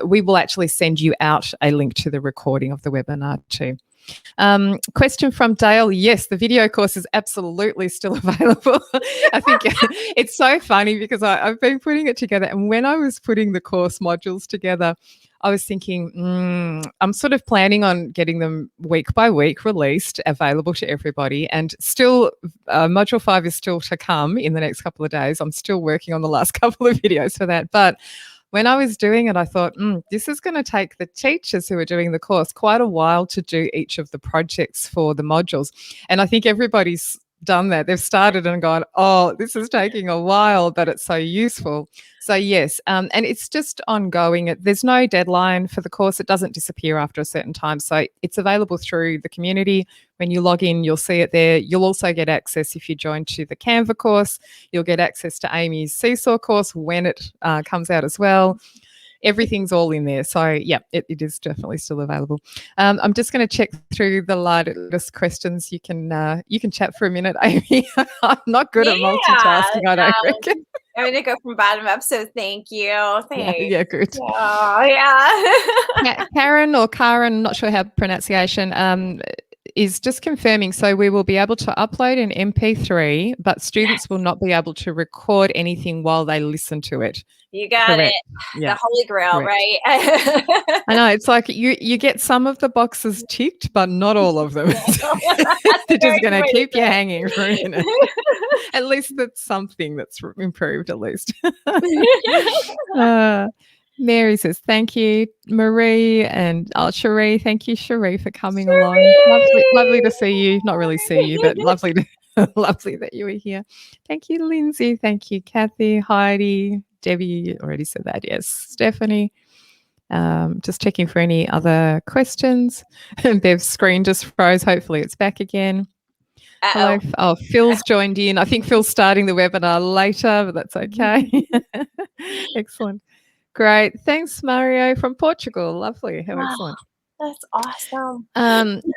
we will actually send you out a link to the recording of the webinar too. Question from Dale. Yes, the video course is absolutely still available. I think it's so funny because I've been putting it together, and when I was putting the course modules together, I was thinking, I'm sort of planning on getting them week by week released, available to everybody. And still, Module 5 is still to come in the next couple of days. I'm still working on the last couple of videos for that. But when I was doing it, I thought, this is going to take the teachers who are doing the course quite a while to do each of the projects for the modules. And I think everybody's done that. They've started and gone, oh, this is taking a while, but it's so useful. So yes, and it's just ongoing. There's no deadline for the course. It doesn't disappear after a certain time. So it's available through the community. When you log in, you'll see it there. You'll also get access, if you join to the Canva course, you'll get access to Amy's Seesaw course when it comes out as well. Everything's all in there. So yeah, it is definitely still available. I'm just going to check through the latest questions. You can chat for a minute, Amy. I'm not good at multitasking, I don't reckon. I'm going to go from bottom up. So thank you. Thanks. Yeah, good. Oh, yeah. Karen or Karen, not sure how pronunciation, is just confirming. So we will be able to upload an MP3, but students will not be able to record anything while they listen to it. You got it. Yeah. The Holy Grail, right? I know. It's like you get some of the boxes ticked, but not all of them. They're just going to keep you hanging for a minute. At least that's something that's improved, at least. Mary says, thank you, Marie, and Cherie. Thank you, Cherie, for coming along. Lovely to see you. Not really see you, but lovely that you were here. Thank you, Lindsay. Thank you, Kathy, Heidi, Debbie. Already said that. Yes, Stephanie. Just checking for any other questions. Bev's screen just froze. Hopefully it's back again. Hello. Oh, Phil's joined in. I think Phil's starting the webinar later, but that's okay. Excellent. Great. Thanks, Mario from Portugal. Lovely. How excellent. That's awesome.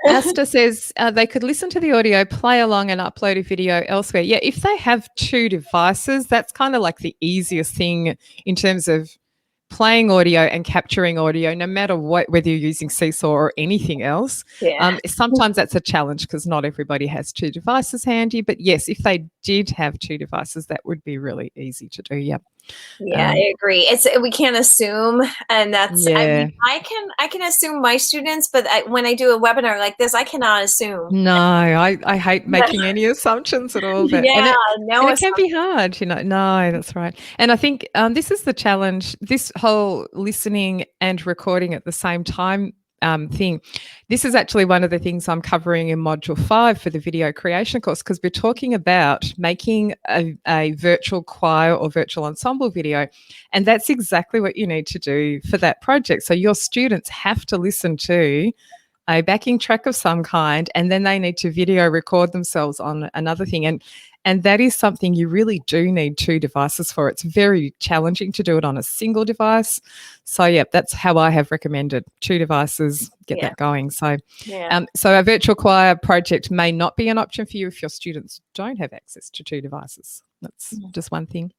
Asta says they could listen to the audio, play along and upload a video elsewhere. Yeah, if they have two devices, that's kind of like the easiest thing in terms of playing audio and capturing audio, no matter whether you're using Seesaw or anything else. Yeah. Sometimes that's a challenge because not everybody has two devices handy. But yes, if they did have two devices, that would be really easy to do. Yeah. Yeah, I agree. We can't assume, and that's. I Yeah. mean, I can assume my students, but when I do a webinar like this, I cannot assume. No, I hate making any assumptions at all, but Yeah, and no it can assumption. be hard, you know. No, that's right. And I think this is the challenge. This whole listening and recording at the same time thing. This is actually one of the things I'm covering in Module 5 for the video creation course, because we're talking about making a virtual choir or virtual ensemble video, and that's exactly what you need to do for that project. So your students have to listen to a backing track of some kind, and then they need to video record themselves on another thing. And that is something you really do need two devices for. It's very challenging to do it on a single device. So yeah, that's how I have recommended two devices, get that going. So so a virtual choir project may not be an option for you if your students don't have access to two devices. That's just one thing.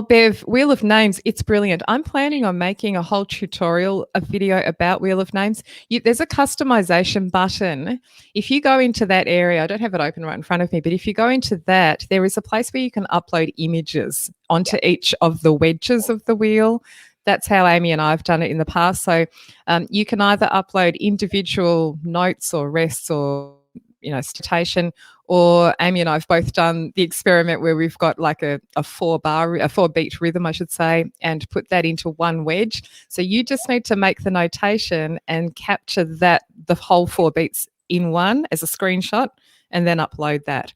Bev, Wheel of Names, it's brilliant. I'm planning on making a whole tutorial, a video about Wheel of Names. There's a customization button. If you go into that area, I don't have it open right in front of me, but if you go into that, there is a place where you can upload images onto each of the wedges of the wheel. That's how Amy and I have done it in the past. So you can either upload individual notes or rests or citation, or Amy and I have both done the experiment where we've got like a 4-beat rhythm, I should say, and put that into one wedge. So you just need to make the notation and capture the whole 4 beats in one as a screenshot and then upload that.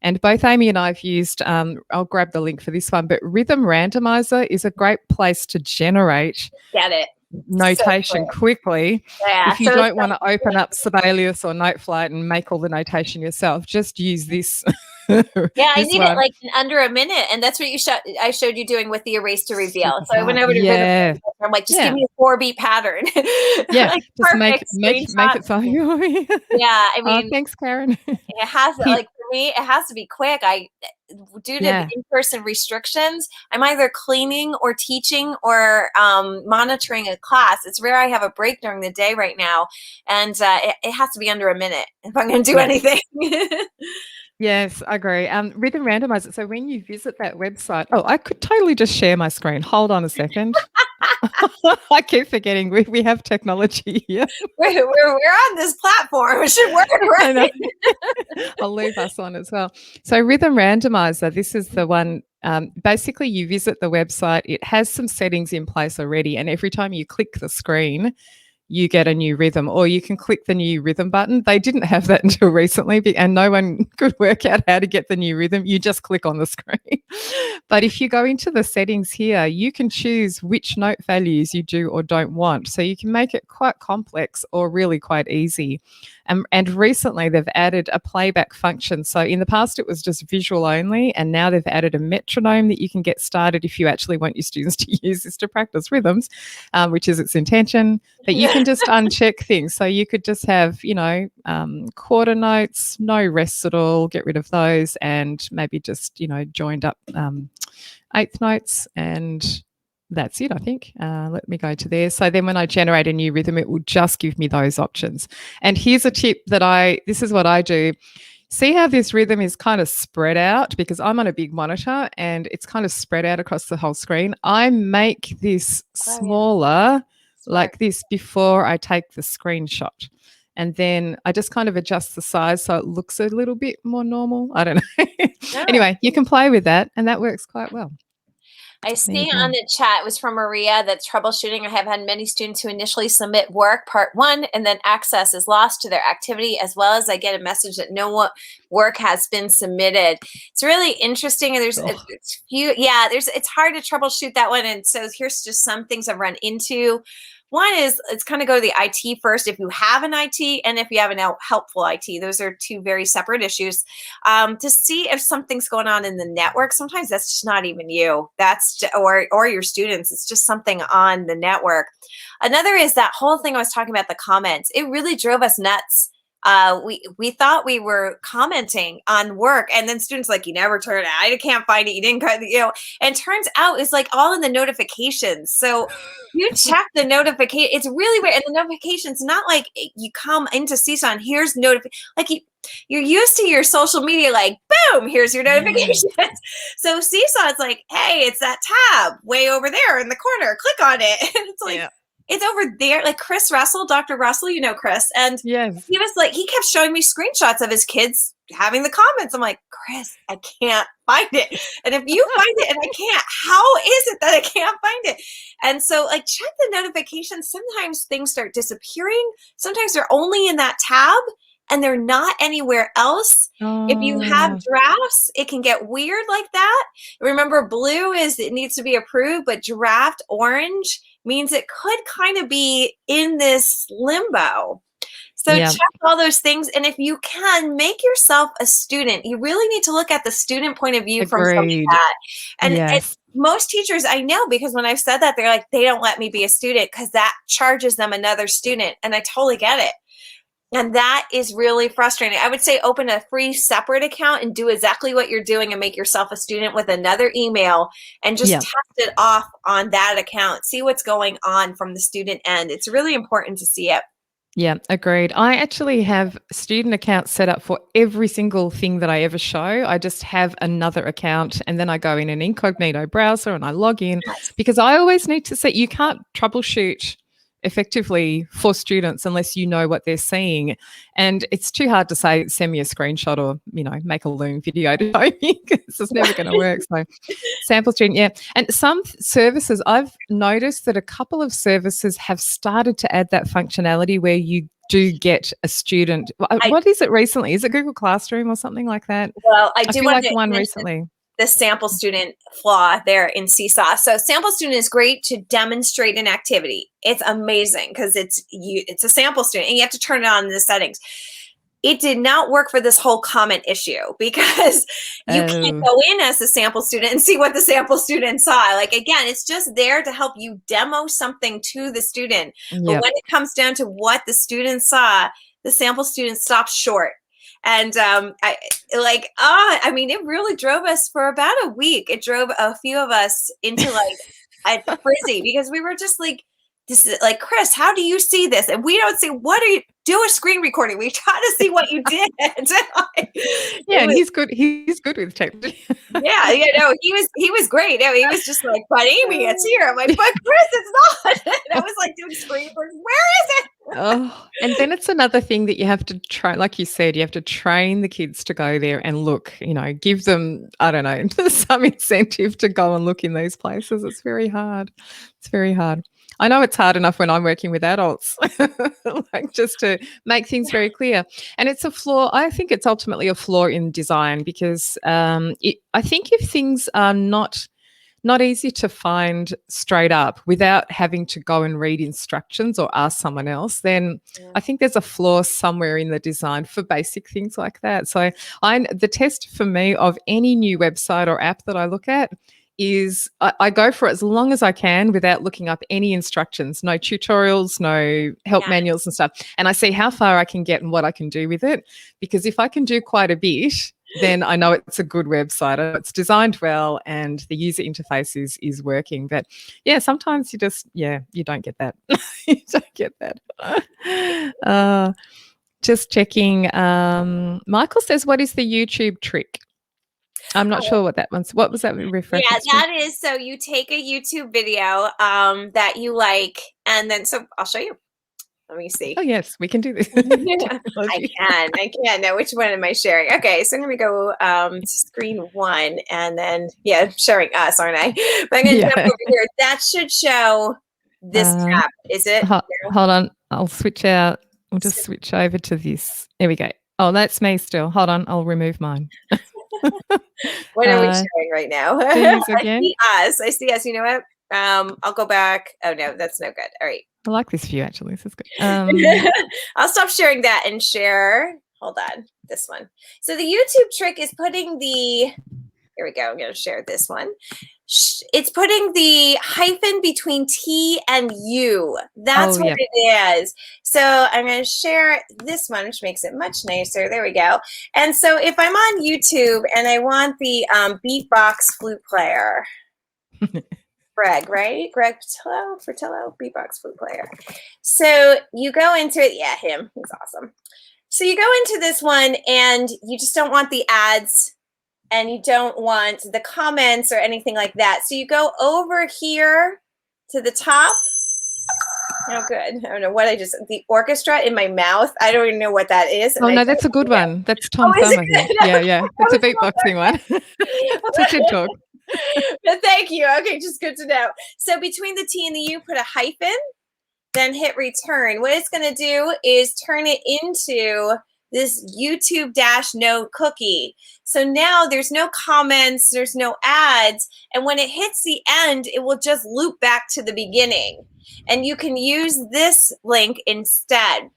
And both Amy and I have used, I'll grab the link for this one, but Rhythm Randomizer is a great place to generate notation quickly. If you don't want to open up Sibelius or Noteflight and make all the notation yourself, just use this. I did it like in under a minute, and that's what I showed you doing with the erase to reveal. So I went over to Rhythm. I'm like, just give me a 4-beat pattern. Yeah, like, just make it so. Yeah, I mean, thanks, Karen. It has like for me, it has to be quick. Due to in-person restrictions, I'm either cleaning or teaching or monitoring a class. It's rare I have a break during the day right now, and it has to be under a minute if I'm going to do anything. Yes, I agree. Rhythm Randomizer. So when you visit that website, I could totally just share my screen. Hold on a second. I keep forgetting we have technology here. We're on this platform. It should work, right? I'll leave us on as well. So Rhythm Randomizer, this is the one. Basically, you visit the website. It has some settings in place already, and every time you click the screen, you get a new rhythm, or you can click the new rhythm button. They didn't have that until recently, and no one could work out how to get the new rhythm. You just click on the screen. But if you go into the settings here, you can choose which note values you do or don't want. So you can make it quite complex or really quite easy. And recently they've added a playback function. So in the past it was just visual only, and now they've added a metronome that you can get started if you actually want your students to use this to practice rhythms, which is its intention. But you can just uncheck things. So you could just have, quarter notes, no rests at all, get rid of those, and maybe just, joined up eighth notes, and that's it, I think. Let me go to there. So then when I generate a new rhythm, it will just give me those options. And here's a tip this is what I do. See how this rhythm is kind of spread out, because I'm on a big monitor and it's kind of spread out across the whole screen. I make this smaller like this before I take the screenshot. And then I just kind of adjust the size so it looks a little bit more normal. I don't know. Anyway, you can play with that, and that works quite well. I see on the chat, it was from Maria, that troubleshooting. I have had many students who initially submit work part 1 and then access is lost to their activity, as well as I get a message that no work has been submitted. It's really interesting. And it's hard to troubleshoot that one. And so here's just some things I've run into. One is it's kind of go to the IT first if you have an IT, and if you have a helpful IT. Those are two very separate issues. To see if something's going on in the network. Sometimes that's just not even you. That's or your students. It's just something on the network. Another is that whole thing I was talking about, the comments. It really drove us nuts. We thought we were commenting on work, and then students like, you never turn it. I can't find it. You didn't cut, and turns out it's like all in the notifications. So you check the notification. It's really weird. And the notifications, not like you come into Seesaw and here's notification. Like you're used to your social media, like boom, here's your notifications. So Seesaw, it's like, hey, it's that tab way over there in the corner. Click on it. And it's like, it's over there. Like Chris Russell, Dr. Russell, you know Chris. And Yes. he was like, he kept showing me screenshots of his kids having the comments. I'm like, Chris, I can't find it. And if you find it and I can't, how is it that I can't find it? And so like check the notifications. Sometimes things start disappearing. Sometimes they're only in that tab and they're not anywhere else. If you have drafts, it can get weird like that. Remember, blue is it needs to be approved, but draft orange means it could kind of be in this limbo. So check all those things. And if you can, make yourself a student. You really need to look at the student point of view from something like that. And most teachers I know, because when I've said that, they're like, they don't let me be a student because that charges them another student. And I totally get it. And that is really frustrating. I would say open a free separate account and do exactly what you're doing and make yourself a student with another email and just test it off on that account. See what's going on from the student end. It's really important to see it. Yeah, agreed. I actually have student accounts set up for every single thing that I ever show. I just have another account and then I go in an incognito browser and I log in because I always need to see, you can't troubleshoot effectively for students unless you know what they're seeing. And it's too hard to say, send me a screenshot or, you know, make a Loom video to show me because it's never going to work. So sample student, And some services, I've noticed that a couple of services have started to add that functionality where you do get a student. What is it recently? Is it Google Classroom or something like that? Well, I do feel want like to one mention recently. the sample student flaw there in Seesaw. So sample student is great to demonstrate an activity. It's amazing because it's a sample student and you have to turn it on in the settings. It did not work for this whole comment issue because you can't go in as a sample student and see what the sample student saw. Like, again, it's just there to help you demo something to the student. But when it comes down to what the student saw, the sample student stops short. And I mean, it really drove us for about a week. It drove a few of us into like a frizzy because we were just like, this is like, Chris, how do you see this? And we don't see, what are you, do a screen recording. We try to see what you did. And he's good. He's good with technology. No, he was great. No, he was just like, but Amy, it's here. I'm like, but Chris, it's not. And I was like doing screen recording. Where is it? And then it's another thing that you have to try, like you said, you have to train the kids to go there and look, you know, give them, I don't know, some incentive to go and look in these places. It's very hard. It's very hard. I know it's hard enough when I'm working with adults, like just to make things very clear. And it's a flaw. I think it's ultimately a flaw in design because I think if things are not easy to find straight up without having to go and read instructions or ask someone else, then I think there's a flaw somewhere in the design for basic things like that. So the test for me of any new website or app that I look at is I go for it as long as I can without looking up any instructions, no tutorials, no help manuals and stuff. And I see how far I can get and what I can do with it. Because if I can do quite a bit, then I know it's a good website. It's designed well and the user interface is working. But yeah, sometimes you just, you don't get that. You don't get that. Just checking. Michael says, what is the YouTube trick? I'm not sure what that one's. What was that reference? Yeah, that is, so you take a YouTube video that you like, and then, so I'll show you. Let me see. Oh, yes, we can do this. I can. Now, which one am I sharing? Okay, so I'm going to go to screen one, and then, sharing us, aren't I? But I'm going to jump over here. That should show this tab. Is it? Hold on. I'll switch out. We'll just switch over to this. There we go. Oh, that's me still. Hold on. I'll remove mine. What are we showing right now? Again? I see us. You know what? I'll go back. Oh, no, that's no good. All right. I like this view, actually. This is good. I'll stop sharing that and share. Hold on. This one. So the YouTube trick is putting the, here we go. I'm going to share this one. It's putting the hyphen between T and U. That's what it is. So I'm going to share this one, which makes it much nicer. There we go. And so if I'm on YouTube and I want the beatbox flute player, Greg, right? Greg Fertillo, beatbox flute player. So you go into it. Yeah, him. He's awesome. So you go into this one and you just don't want the ads and you don't want the comments or anything like that. So you go over here to the top. Oh, good. I don't know what the orchestra in my mouth. I don't even know what that is. Oh, no, that's a good one. That's Tom is Thumb, I it? think. Yeah. It's a beatboxing one. It's a TED Talk. But thank you. Okay, just good to know. So between the T and the U, put a hyphen, then hit return. What it's going to do is turn it into this YouTube note cookie. So now there's no comments, there's no ads, and when it hits the end, it will just loop back to the beginning. And you can use this link instead.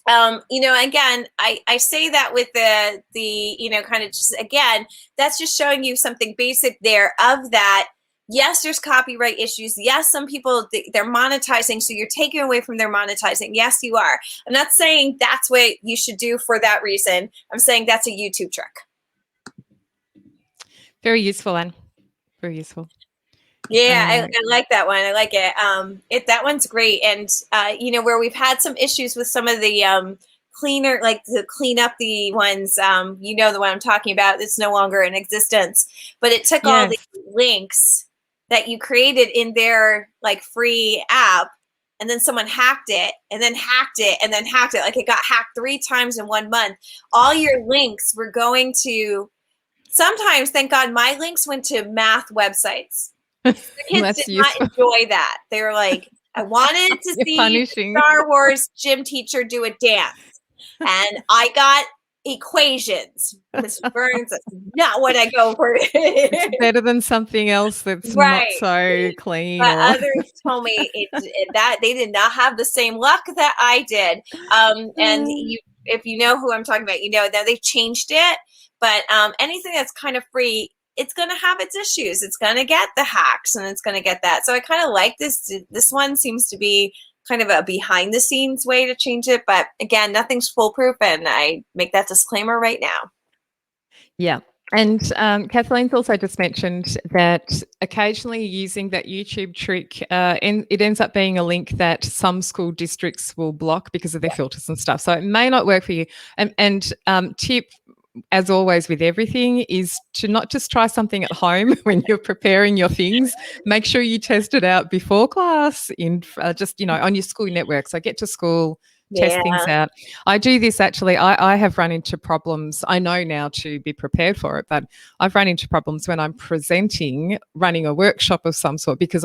Again, I say that with the kind of just, again, that's just showing you something basic there of that. Yes, there's copyright issues. Yes, some people, they're monetizing, so you're taking away from their monetizing. Yes, you are. I'm not saying that's what you should do for that reason. I'm saying that's a YouTube trick. Very useful, Anne. Very useful. Yeah, I like that one. I like it. That one's great. And, where we've had some issues with some of the cleaner, like to clean up the ones, the one I'm talking about, it's no longer in existence. But it took all the links that you created in their like free app, and then someone hacked it, and then hacked it, and then hacked it. Like it got hacked 3 times in 1 month. All your links were going to, sometimes, thank God, my links went to math websites. The kids did not enjoy that. They were like, I wanted to see Star Wars gym teacher do a dance, and I got equations. Mr. Burns, that's not what I go for. It's better than something else that's not so clean. But others told me that they did not have the same luck that I did. And if you know who I'm talking about, you know that they've changed it. But anything that's kind of free, it's going to have its issues. It's going to get the hacks, and it's going to get that. So I kind of like this. This one seems to be kind of a behind the scenes way to change it. But again, nothing's foolproof, and I make that disclaimer right now. Yeah. And Kathleen's also just mentioned that occasionally using that YouTube trick, it ends up being a link that some school districts will block because of their filters and stuff. So it may not work for you. And tip, as always with everything, is to not just try something at home when you're preparing your things. Make sure you test it out before class in on your school network. So get to school, test things out. I do this actually. I have run into problems. I know now to be prepared for it, but I've run into problems when I'm presenting, running a workshop of some sort, because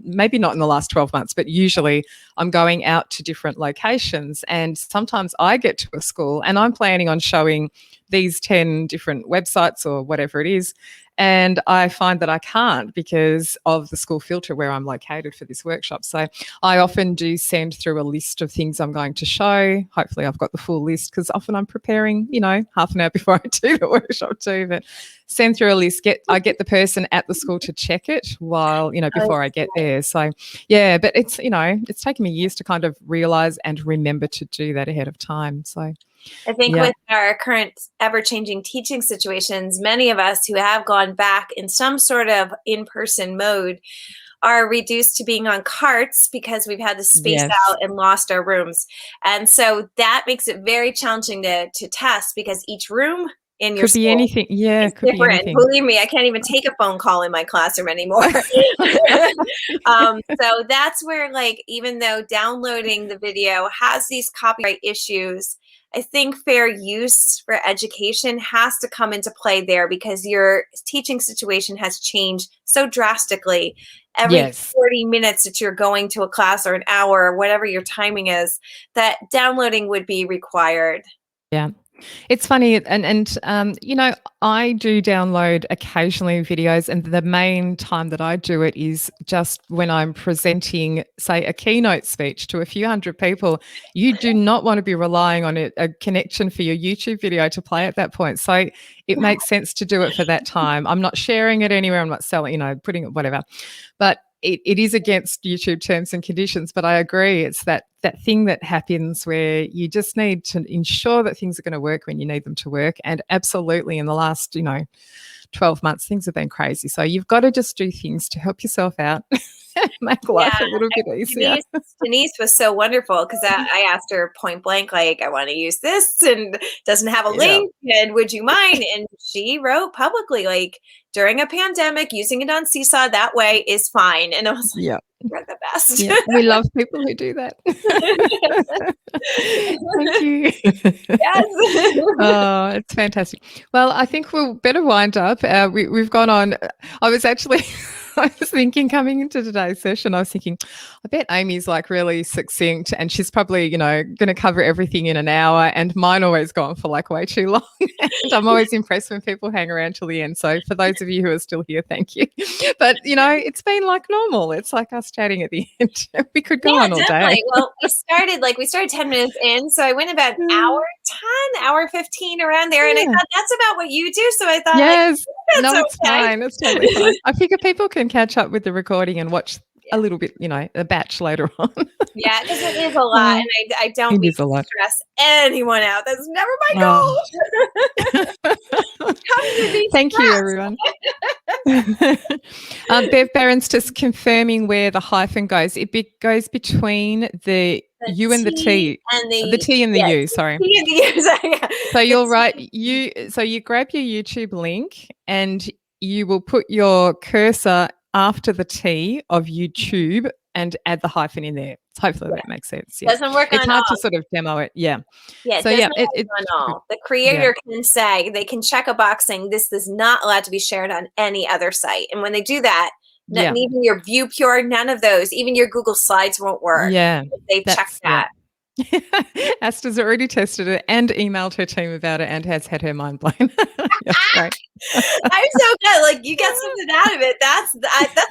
maybe not in the last 12 months, but usually I'm going out to different locations, and sometimes I get to a school and I'm planning on showing these 10 different websites or whatever it is. And I find that I can't because of the school filter where I'm located for this workshop. So I often do send through a list of things I'm going to show. Hopefully I've got the full list, because often I'm preparing, half an hour before I do the workshop too. But send through a list. I get the person at the school to check it while, before I get there. So yeah, but it's, it's taken me years to kind of realize and remember to do that ahead of time. So I think with our current ever-changing teaching situations, many of us who have gone back in some sort of in-person mode are reduced to being on carts because we've had to space out and lost our rooms. And so that makes it very challenging to test, because each room in your school anything. Yeah, it's different. Be anything. Believe me, I can't even take a phone call in my classroom anymore. So that's where, like, even though downloading the video has these copyright issues, I think fair use for education has to come into play there, because your teaching situation has changed so drastically. Every 40 minutes that you're going to a class, or an hour, or whatever your timing is, that downloading would be required. Yeah. It's funny, and I do download occasionally videos, and the main time that I do it is just when I'm presenting, say, a keynote speech to a few hundred people. You do not want to be relying on a connection for your YouTube video to play at that point. So it makes sense to do it for that time. I'm not sharing it anywhere. I'm not selling, putting it, whatever. But it is against YouTube terms and conditions, but I agree. It's that thing that happens where you just need to ensure that things are going to work when you need them to work. And absolutely, in the last, 12 months, things have been crazy. So you've got to just do things to help yourself out make life a little bit easier. Denise was so wonderful because I asked her point blank, like, I want to use this and it doesn't have a link, and would you mind? And she wrote publicly, like, during a pandemic, using it on Seesaw that way is fine. And I was like, you're the best. Yeah, we love people who do that. Thank you. Yes. Oh, it's fantastic. Well, I think we'll better wind up. We've gone on. I was thinking coming into today's session, I was thinking, I bet Amy's like really succinct and she's probably, going to cover everything in an hour, and mine always go on for like way too long. And I'm always impressed when people hang around till the end. So for those of you who are still here, thank you. But, it's been like normal. It's like us chatting at the end. We could go on all day. Well, we started 10 minutes in. So I went about hour 10, hour 15 around there. And I thought, that's about what you do. So I thought, yes. No, it's fine. It's totally fine. I figure people can catch up with the recording and watch a little bit, a batch later on. Yeah, because it is a lot. And I don't mean to stress anyone out. That's never my goal. Thank you, everyone. Bev Barron's just confirming where the hyphen goes. It goes between the U and the T. And the T and the U, sorry. T and the U, so you'll write so you grab your YouTube link and you will put your cursor after the T of YouTube and add the hyphen in there. So hopefully that makes sense. Yeah. Doesn't work it's on hard all. to sort of demo it. Yeah. Yeah. So it's on all. The creator can say, they can check a box saying this is not allowed to be shared on any other site. And when they do that, even your ViewPure, none of those, even your Google Slides won't work. Yeah. They've checked that. Asta's already tested it and emailed her team about it and has had her mind blown. Great. I'm so good. Like, you get something out of it. That's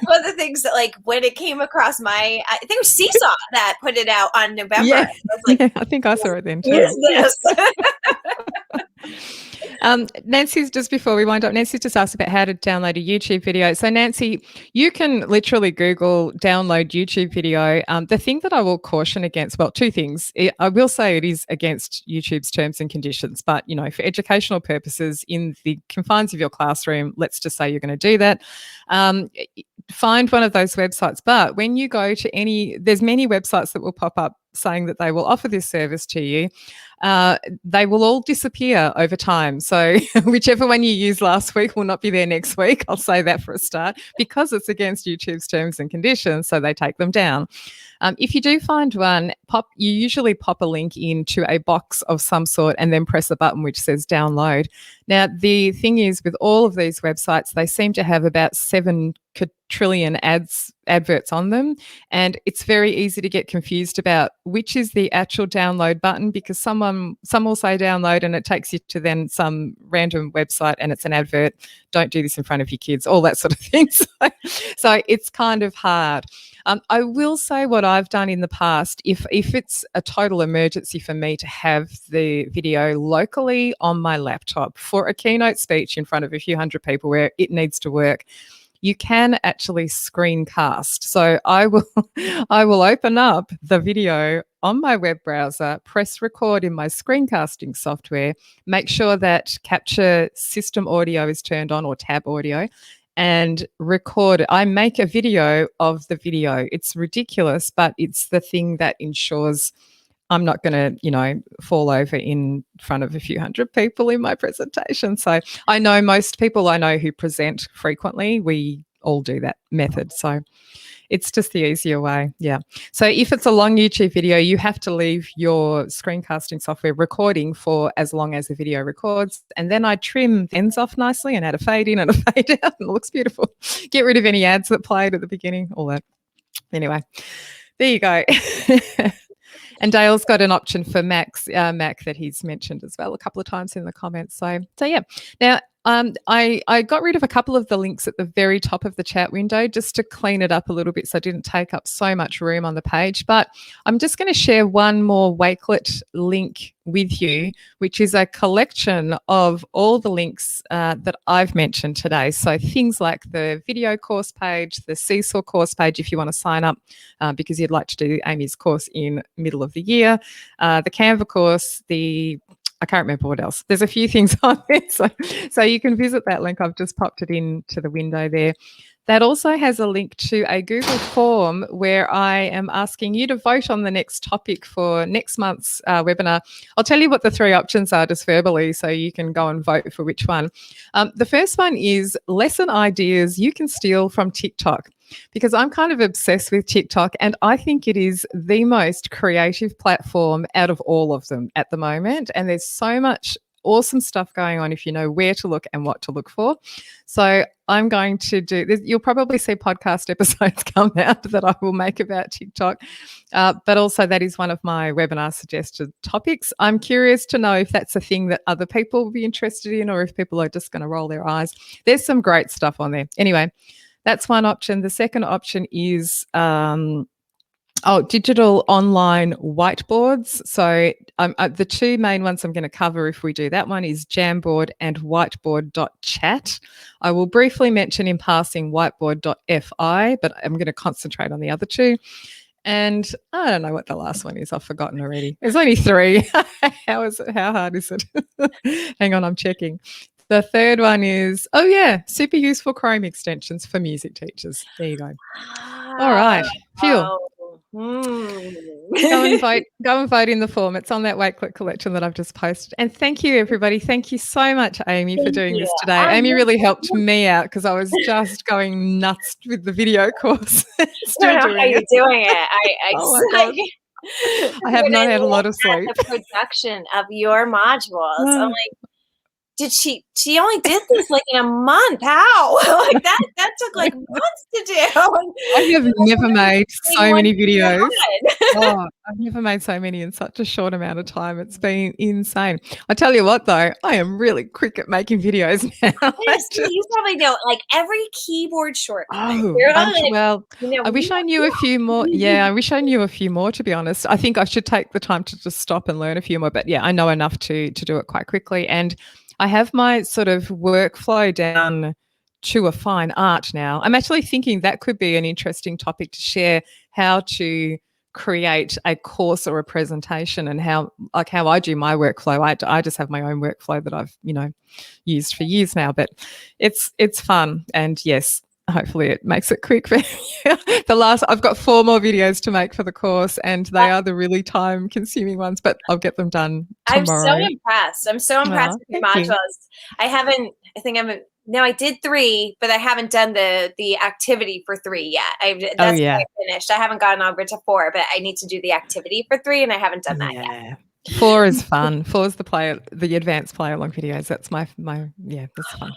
one of the things that, like, when it came across I think it was Seesaw that put it out on November. Yeah. I was like, I think I saw it then too. Use this. Nancy's, just before we wind up, Nancy just asked about how to download a YouTube video. So Nancy, you can literally Google download YouTube video. The thing that I will caution against, well, two things. I will say it is against YouTube's terms and conditions, but for educational purposes in the confines of your classroom, let's just say you're going to do that. Find one of those websites. But when you go to there's many websites that will pop up saying that they will offer this service to you. They will all disappear over time. So whichever one you used last week will not be there next week. I'll say that for a start, because it's against YouTube's terms and conditions. So they take them down. If you do find one, you usually pop a link into a box of some sort and then press a button which says download. Now, the thing is, with all of these websites, they seem to have about 7 trillion adverts on them, and it's very easy to get confused about which is the actual download button, because some will say download and it takes you to then some random website and it's an advert. Don't do this in front of your kids, all that sort of thing. So it's kind of hard. I will say what I've done in the past, if it's a total emergency for me to have the video locally on my laptop for a keynote speech in front of a few hundred people where it needs to work, you can actually screencast. So I will open up the video on my web browser, press record in my screencasting software, make sure that capture system audio is turned on, or tab audio, and record it. I make a video of the video. It's ridiculous, but it's the thing that ensures I'm not going to, fall over in front of a few hundred people in my presentation. So I know most people I know who present frequently, we all do that method. So it's just the easier way. Yeah. So if it's a long YouTube video, you have to leave your screencasting software recording for as long as the video records. And then I trim the ends off nicely and add a fade in and a fade out, and it looks beautiful. Get rid of any ads that played at the beginning, all that. Anyway, there you go. And Dale's got an option for Mac that he's mentioned as well a couple of times in the comments. So yeah. Now, I got rid of a couple of the links at the very top of the chat window just to clean it up a little bit so it didn't take up so much room on the page. But I'm just going to share one more Wakelet link with you, which is a collection of all the links that I've mentioned today. So things like the video course page, the Seesaw course page if you want to sign up because you'd like to do Amy's course in middle of the year, the Canva course, I can't remember what else. There's a few things on there. So you can visit that link. I've just popped it into the window there. that also has a link to a Google form where I am asking you to vote on the next topic for next month's webinar. I'll tell you what the 3 options are just verbally so you can go and vote for which one. The first one is lesson ideas you can steal from TikTok, because I'm kind of obsessed with TikTok and I think it is the most creative platform out of all of them at the moment. And there's so much awesome stuff going on if you know where to look and what to look for. So I'm going to do this. You'll probably see podcast episodes come out that I will make about TikTok. But also that is one of my webinar suggested topics. I'm curious to know if that's a thing that other people will be interested in or if people are just going to roll their eyes. There's some great stuff on there. Anyway, that's one option. The second option is digital online whiteboards. So the 2 main ones I'm going to cover if we do that one is Jamboard and whiteboard.chat. I will briefly mention in passing whiteboard.fi, but I'm going to concentrate on the other 2. And I don't know what the last one is. I've forgotten already. There's only 3. How hard is it? Hang on, I'm checking. The third one is, super useful Chrome extensions for music teachers. There you go. All right. Phew. Go and vote in the form. It's on that Wait Click collection that I've just posted. And thank you, everybody. Thank you so much, Amy, for doing this today. Amy really helped me out because I was just going nuts with the video course. Still doing how you're doing it. Oh my gosh. I have not had a lot of sleep. The production of your modules. I'm like, she only did this like in a month. How? Like that took like months to do. I have never made so many videos. I've never made so many in such a short amount of time. It's been insane. I tell you what though, I am really quick at making videos now. You probably know like every keyboard shortcut. I wish I knew a few more. Yeah, I wish I knew a few more, to be honest. I think I should take the time to just stop and learn a few more. But yeah, I know enough to do it quite quickly. And I have my sort of workflow down to a fine art now. I'm actually thinking that could be an interesting topic to share, how to create a course or a presentation and how I do my workflow. I just have my own workflow that I've, used for years now, but it's fun. And yes, hopefully it makes it quick for you. I've got 4 more videos to make for the course and they are the really time consuming ones, but I'll get them done tomorrow. I'm so impressed with your modules. I did 3, but I haven't done the activity for 3 yet. That's I finished. I haven't gotten over to 4, but I need to do the activity for 3 and I haven't done that yet. 4 is fun. 4 is the advanced play along videos. That's my that's fun.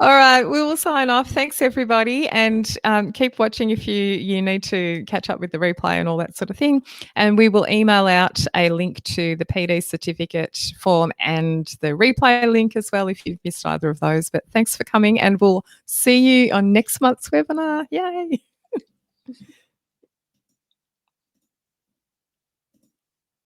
All right, we will sign off. Thanks, everybody, and keep watching if you need to catch up with the replay and all that sort of thing. And we will email out a link to the PD certificate form and the replay link as well if you've missed either of those. But thanks for coming, and we'll see you on next month's webinar. Yay!